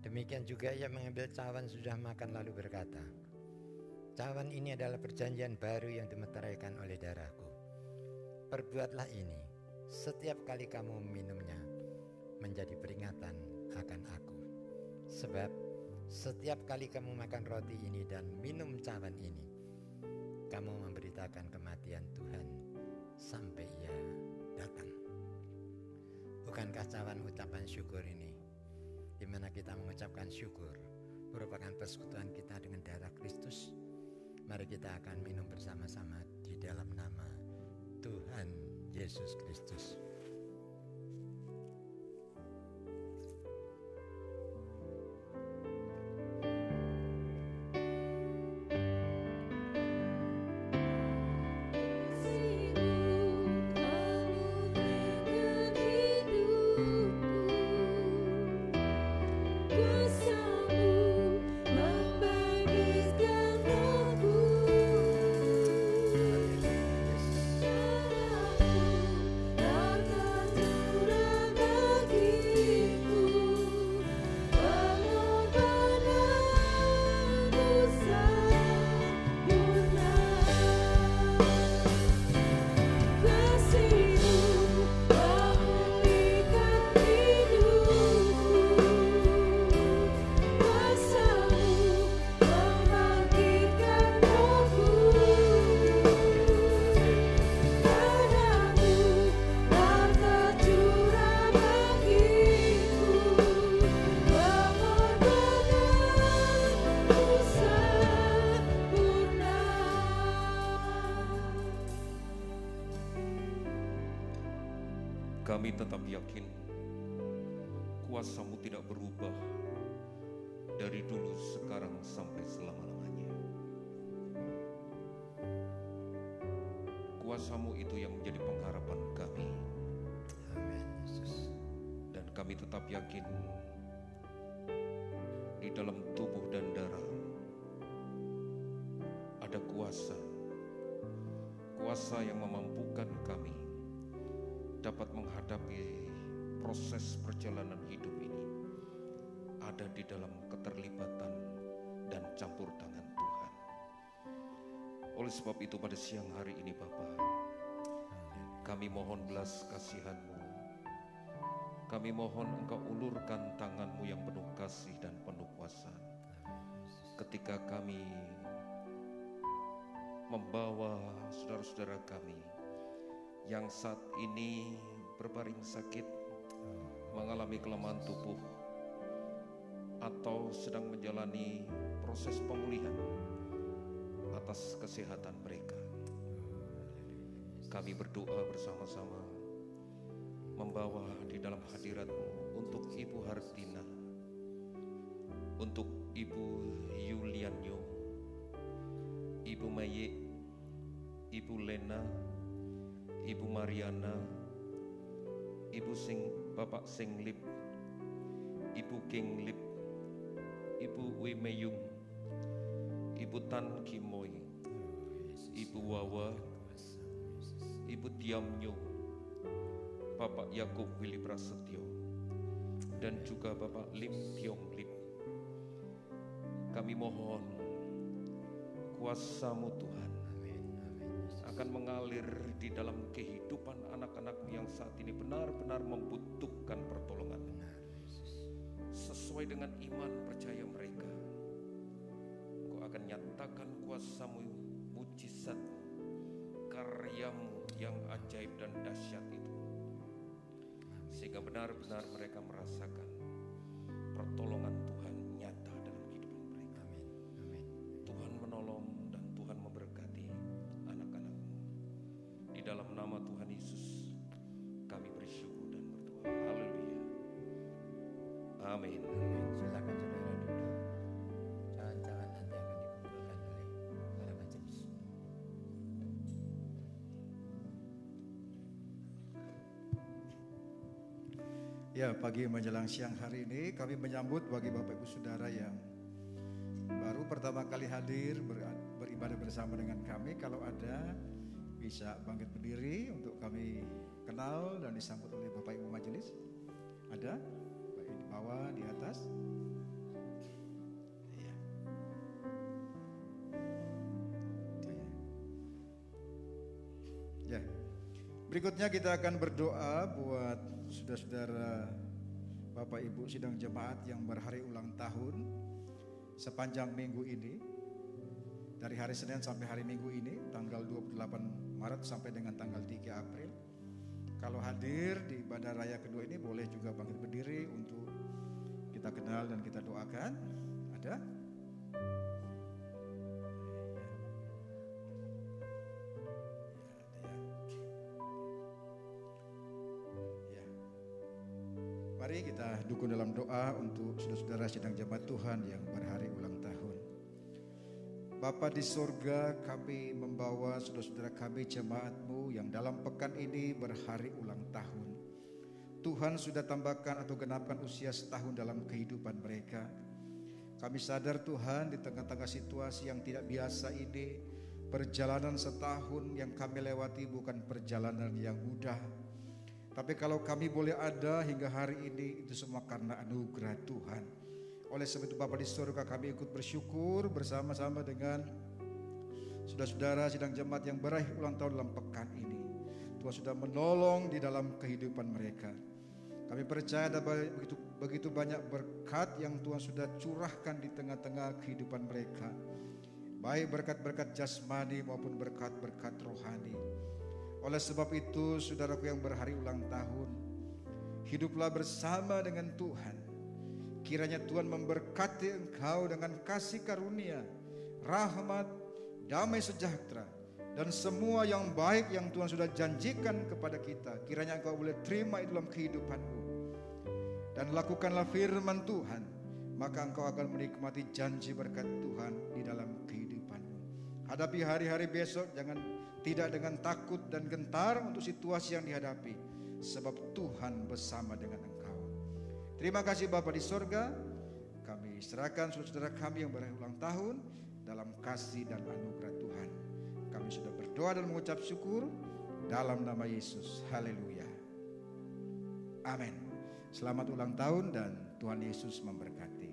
Demikian juga ia mengambil cawan sudah makan lalu berkata, "Cawan ini adalah perjanjian baru yang dimeteraikan oleh darahku. Perbuatlah ini setiap kali kamu meminumnya menjadi peringatan akan aku. Sebab setiap kali kamu makan roti ini dan minum cawan ini, kamu memberitakan kematian Tuhan sampai ia datang." Bukankah cawan ucapan syukur ini, di mana kita mengucapkan syukur, merupakan persekutuan kita dengan darah Kristus? Mari kita akan minum bersama-sama di dalam nama Tuhan Yesus Kristus. Kasih-Mu kami tetap yakin kuasa-Mu tidak berubah dari dulu, sekarang, sampai selama-lamanya. Kuasa-Mu itu yang menjadi pengharapan kami. Amin, Yesus. Dan kami tetap yakin di dalam tubuh dan darah ada kuasa yang memampukan kami dapat menghadapi proses perjalanan hidup ini, ada di dalam keterlibatan dan campur tangan Tuhan. Oleh sebab itu pada siang hari ini Bapa, kami mohon belas kasihan-Mu. Kami mohon Engkau ulurkan tangan-Mu yang penuh kasih dan penuh kuasa ketika kami membawa saudara-saudara kami yang saat ini berbaring sakit, mengalami kelemahan tubuh, atau sedang menjalani proses pemulihan atas kesehatan mereka. Kami berdoa bersama-sama membawa di dalam hadirat-Mu untuk Ibu Hartina, untuk Ibu Yulianyo, Ibu Maye, Ibu Lena, Ibu Mariana, Bapak Singlip, Ibu Kinglip, Ibu Wimeyung, Ibu Tan Kimoy, Ibu Wawa, Ibu Tiamnyo, Bapak Yakub Willy Prasetyo, dan juga Bapak Lim Tiong Lip. Kami mohon kuasa-Mu Tuhan akan mengalir di dalam kehidupan anak-anak-Mu yang saat ini benar-benar membutuhkan pertolongan. Sesuai dengan iman percaya mereka, Engkau akan nyatakan kuasa-Mu, mujizat, karya-Mu yang ajaib dan dahsyat itu, sehingga benar-benar mereka merasakan pertolongan Tuhan nyata dalam kehidupan mereka. Tuhan menolong dan Tuhan memberkati anak-anak-Mu. Di dalam nama Tuhan Yesus kami bersyukur dan berdoa. Haleluya. Amin. Silakan saudara duduk. Jangan-jangan nanti akan dikumpulkan oleh para majelis. Ya, pagi menjelang siang hari ini kami menyambut bagi Bapak Ibu Saudara yang baru pertama kali hadir beribadah bersama dengan kami. Kalau ada bisa bangkit berdiri untuk kami kenal dan disambut oleh Bapak Ibu majelis. Ada? Baik di bawah, di atas. Iya. Ya. Berikutnya kita akan berdoa buat saudara-saudara Bapak Ibu sidang jemaat yang berhari ulang tahun sepanjang minggu ini, dari hari Senin sampai hari Minggu ini, tanggal 28 Maret sampai dengan tanggal 3 April. Kalau hadir di ibadah raya kedua ini boleh juga bangkit berdiri untuk kita kenal dan kita doakan. Ada? Mari kita dukung dalam doa untuk saudara-saudara sidang jemaat Tuhan yang berhari ulang tahun. Bapa di surga, kami membawa saudara-saudara kami jemaat-Mu yang dalam pekan ini berhari ulang tahun. Tuhan sudah tambahkan atau genapkan usia setahun dalam kehidupan mereka. Kami sadar Tuhan, di tengah-tengah situasi yang tidak biasa ini, perjalanan setahun yang kami lewati bukan perjalanan yang mudah. Tapi kalau kami boleh ada hingga hari ini, itu semua karena anugerah Tuhan. Oleh sebab itu Bapa di surga, kami ikut bersyukur bersama-sama dengan saudara-saudara sidang jemaat yang berakhir ulang tahun dalam pekan ini. Tuhan sudah menolong di dalam kehidupan mereka. Kami percaya ada begitu banyak berkat yang Tuhan sudah curahkan di tengah-tengah kehidupan mereka, baik berkat-berkat jasmani maupun berkat-berkat rohani. Oleh sebab itu, saudaraku yang berhari ulang tahun, hiduplah bersama dengan Tuhan. Kiranya Tuhan memberkati engkau dengan kasih karunia, rahmat, damai sejahtera, Dan semua yang baik yang Tuhan sudah janjikan kepada kita, kiranya Engkau boleh terima itu dalam kehidupanmu. Dan lakukanlah firman Tuhan, maka engkau akan menikmati janji berkat Tuhan di dalam kehidupanmu. Hadapi hari-hari besok tidak dengan takut dan gentar untuk situasi yang dihadapi, sebab Tuhan bersama dengan engkau. Terima kasih Bapa di sorga, kami serahkan saudara-saudara kami yang berulang tahun dalam kasih dan anugerah Tuhan. Kami sudah berdoa dan mengucap syukur dalam nama Yesus. Haleluya. Amin. Selamat ulang tahun dan Tuhan Yesus memberkati.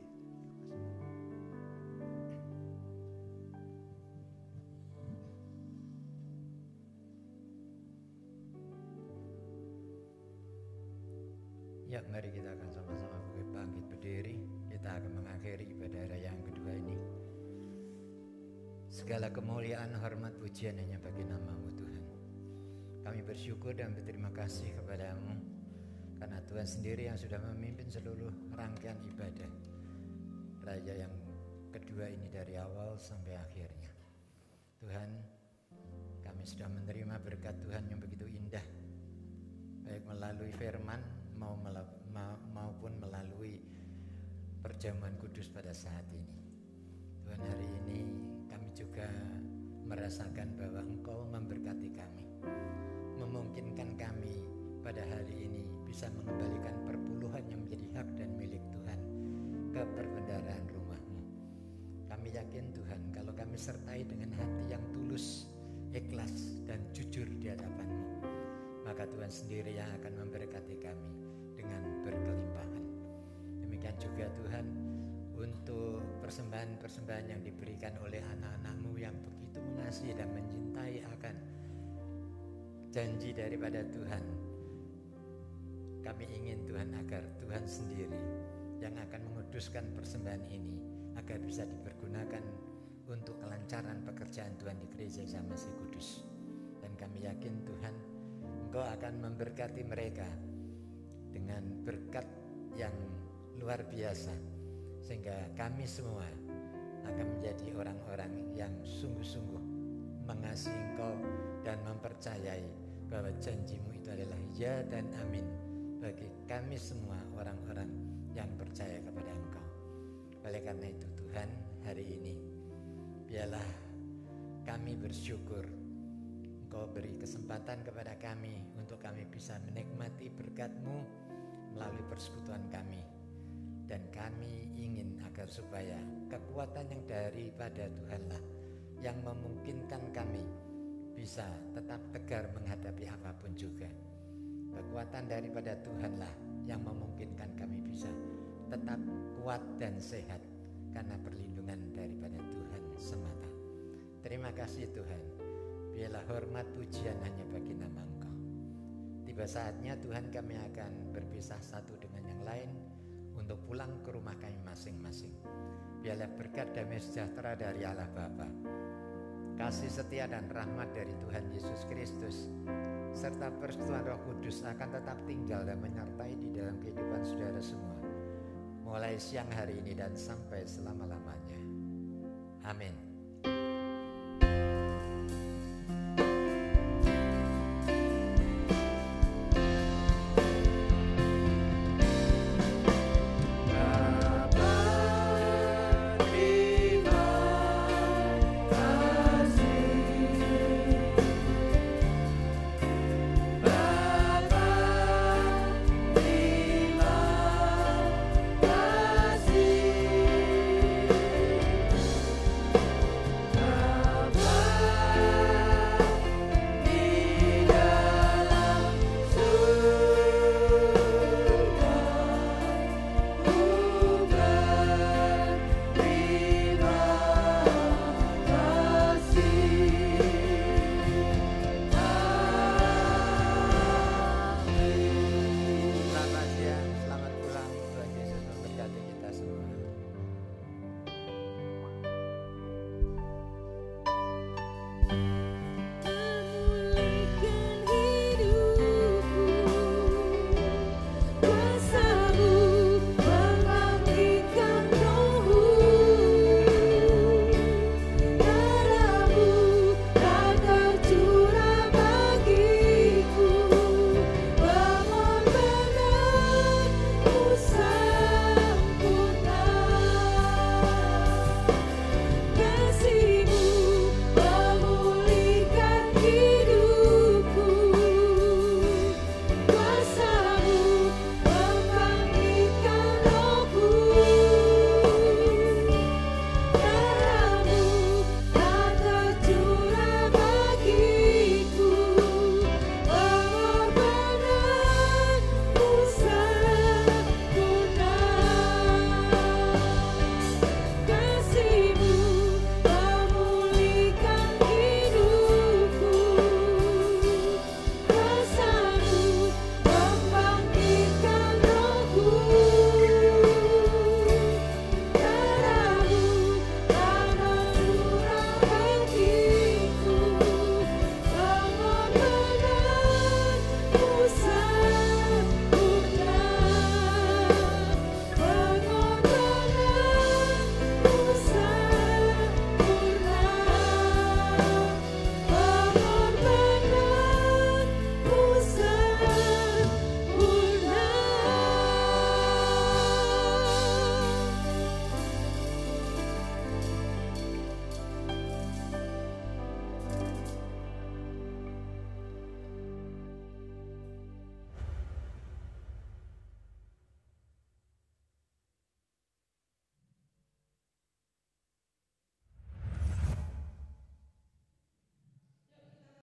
Ya, mari kita akan sama-sama bangkit berdiri. Kita akan mengakhiri ibadah raya yang kedua ini. Segala kemuliaan, hormat, pujian hanya bagi nama-Mu Tuhan. Kami bersyukur dan berterima kasih kepada-Mu, karena Tuhan sendiri yang sudah memimpin seluruh rangkaian ibadah raya yang kedua ini dari awal sampai akhirnya. Tuhan, kami sudah menerima berkat Tuhan yang begitu indah, baik melalui firman maupun melalui perjamuan kudus pada saat ini. Tuhan, hari ini kami juga merasakan bahwa Engkau memberkati kami, memungkinkan kami pada hari ini bisa mengembalikan perpuluhan yang menjadi hak dan milik Tuhan ke perbendaharaan rumah-Mu. Kami yakin Tuhan, kalau kami sertai dengan hati yang tulus, ikhlas dan jujur di hadapan-Mu, maka Tuhan sendiri yang akan memberkati kami dengan berkelimpahan. Demikian juga Tuhan, untuk persembahan-persembahan yang diberikan oleh anak-anak-Mu yang begitu mengasihi dan mencintai akan janji daripada Tuhan, kami ingin Tuhan agar Tuhan sendiri yang akan menguduskan persembahan ini agar bisa dipergunakan untuk kelancaran pekerjaan Tuhan di Gereja Isa Masih Kudus. Dan kami yakin Tuhan, Engkau akan memberkati mereka dengan berkat yang luar biasa, sehingga kami semua akan menjadi orang-orang yang sungguh-sungguh mengasihi Engkau dan mempercayai bahwa janji-Mu itu adalah ya dan amin bagi kami semua orang-orang yang percaya kepada Engkau. Oleh karena itu Tuhan, hari ini biarlah kami bersyukur Engkau beri kesempatan kepada kami untuk kami bisa menikmati berkat-Mu melalui persekutuan kami. Dan kami ingin agar supaya kekuatan yang daripada Tuhanlah yang memungkinkan kami bisa tetap tegar menghadapi apapun juga. Kekuatan daripada Tuhanlah yang memungkinkan kami bisa tetap kuat dan sehat karena perlindungan daripada Tuhan semata. Terima kasih Tuhan. Biarlah hormat pujian hanya bagi nama Engkau. Tiba saatnya Tuhan, kami akan berpisah satu dengan yang lain untuk pulang ke rumah kami masing-masing. Biarlah berkat damai sejahtera dari Allah Bapa, kasih setia dan rahmat dari Tuhan Yesus Kristus, serta persekutuan Roh Kudus akan tetap tinggal dan menyertai di dalam kehidupan saudara semua, mulai siang hari ini dan sampai selama-lamanya. Amin.